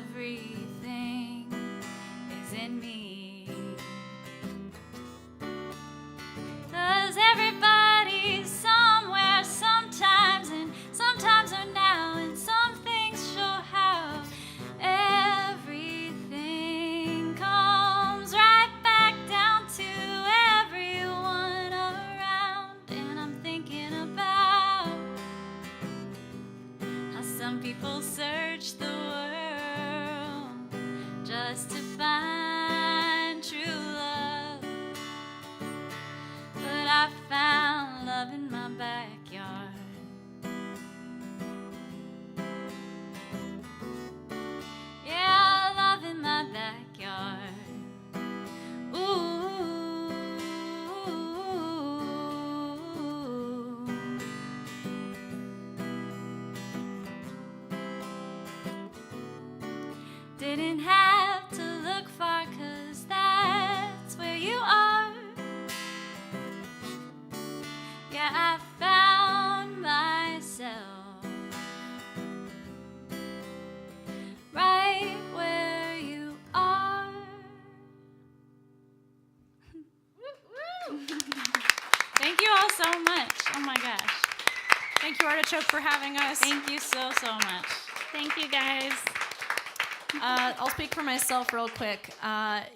everything is in me. 'Cause everybody's somewhere sometimes, and sometimes are now, and some things show how everything comes right back down to everyone around. And I'm thinking about how some people search the world just to find true love. But I found love in my backyard. Yeah, love in my backyard. Ooh. Didn't have to look far, 'cause that's where you are. Yeah, I found myself right where you are. Thank you all so much. Oh my gosh. Thank you, Artichoke, for having us. Thank you so much. Thank you, guys. I'll speak for myself real quick.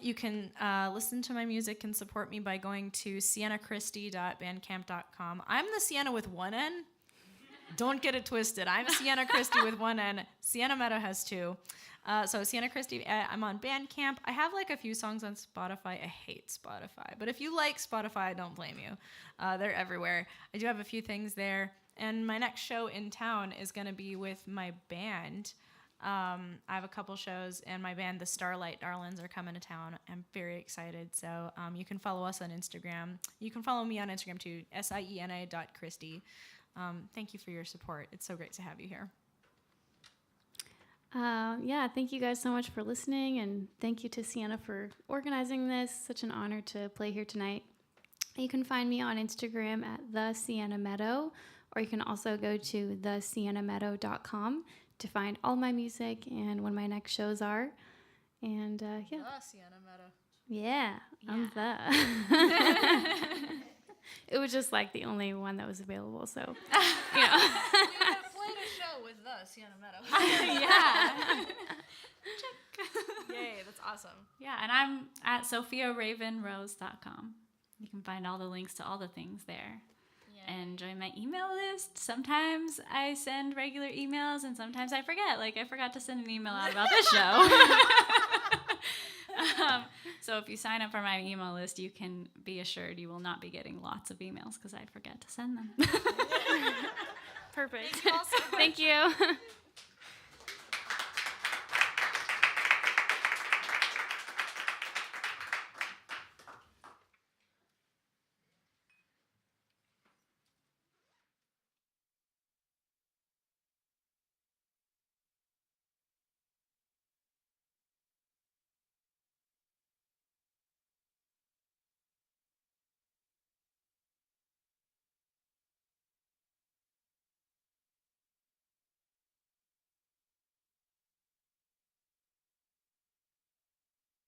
You can listen to my music and support me by going to siennachristie.bandcamp.com. I'm the Sienna with one N. Don't get it twisted. I'm Siena Christie with one N. Sienna Meadow has two. So Siena Christie, I'm on Bandcamp. I have like a few songs on Spotify. I hate Spotify. But if you like Spotify, I don't blame you. They're everywhere. I do have a few things there. And my next show in town is going to be with my band. I have a couple shows, and my band, the Starlight Darlings, are coming to town. I'm very excited. So you can follow us on Instagram. You can follow me on Instagram too, siena.christie. Thank you for your support. It's so great to have you here. Yeah, thank you guys so much for listening, and thank you to Sienna for organizing this. Such an honor to play here tonight. You can find me on Instagram at the Sienna Meadow, or you can also go to thesienameadow.com to find all my music and when my next shows are. And yeah. Sienna Meadow. Yeah, I'm the. It was just like the only one that was available, so You have played a show with us, Sienna Meadow. Yeah. Yay, that's awesome. Yeah, and I'm at sophiaravenrose.com. You can find all the links to all the things there. And join my email list. Sometimes I send regular emails, and sometimes I forget. Like, I forgot to send an email out about this show. So if you sign up for my email list, you can be assured you will not be getting lots of emails because I forget to send them. perfect. Thank you all so much. Thank you.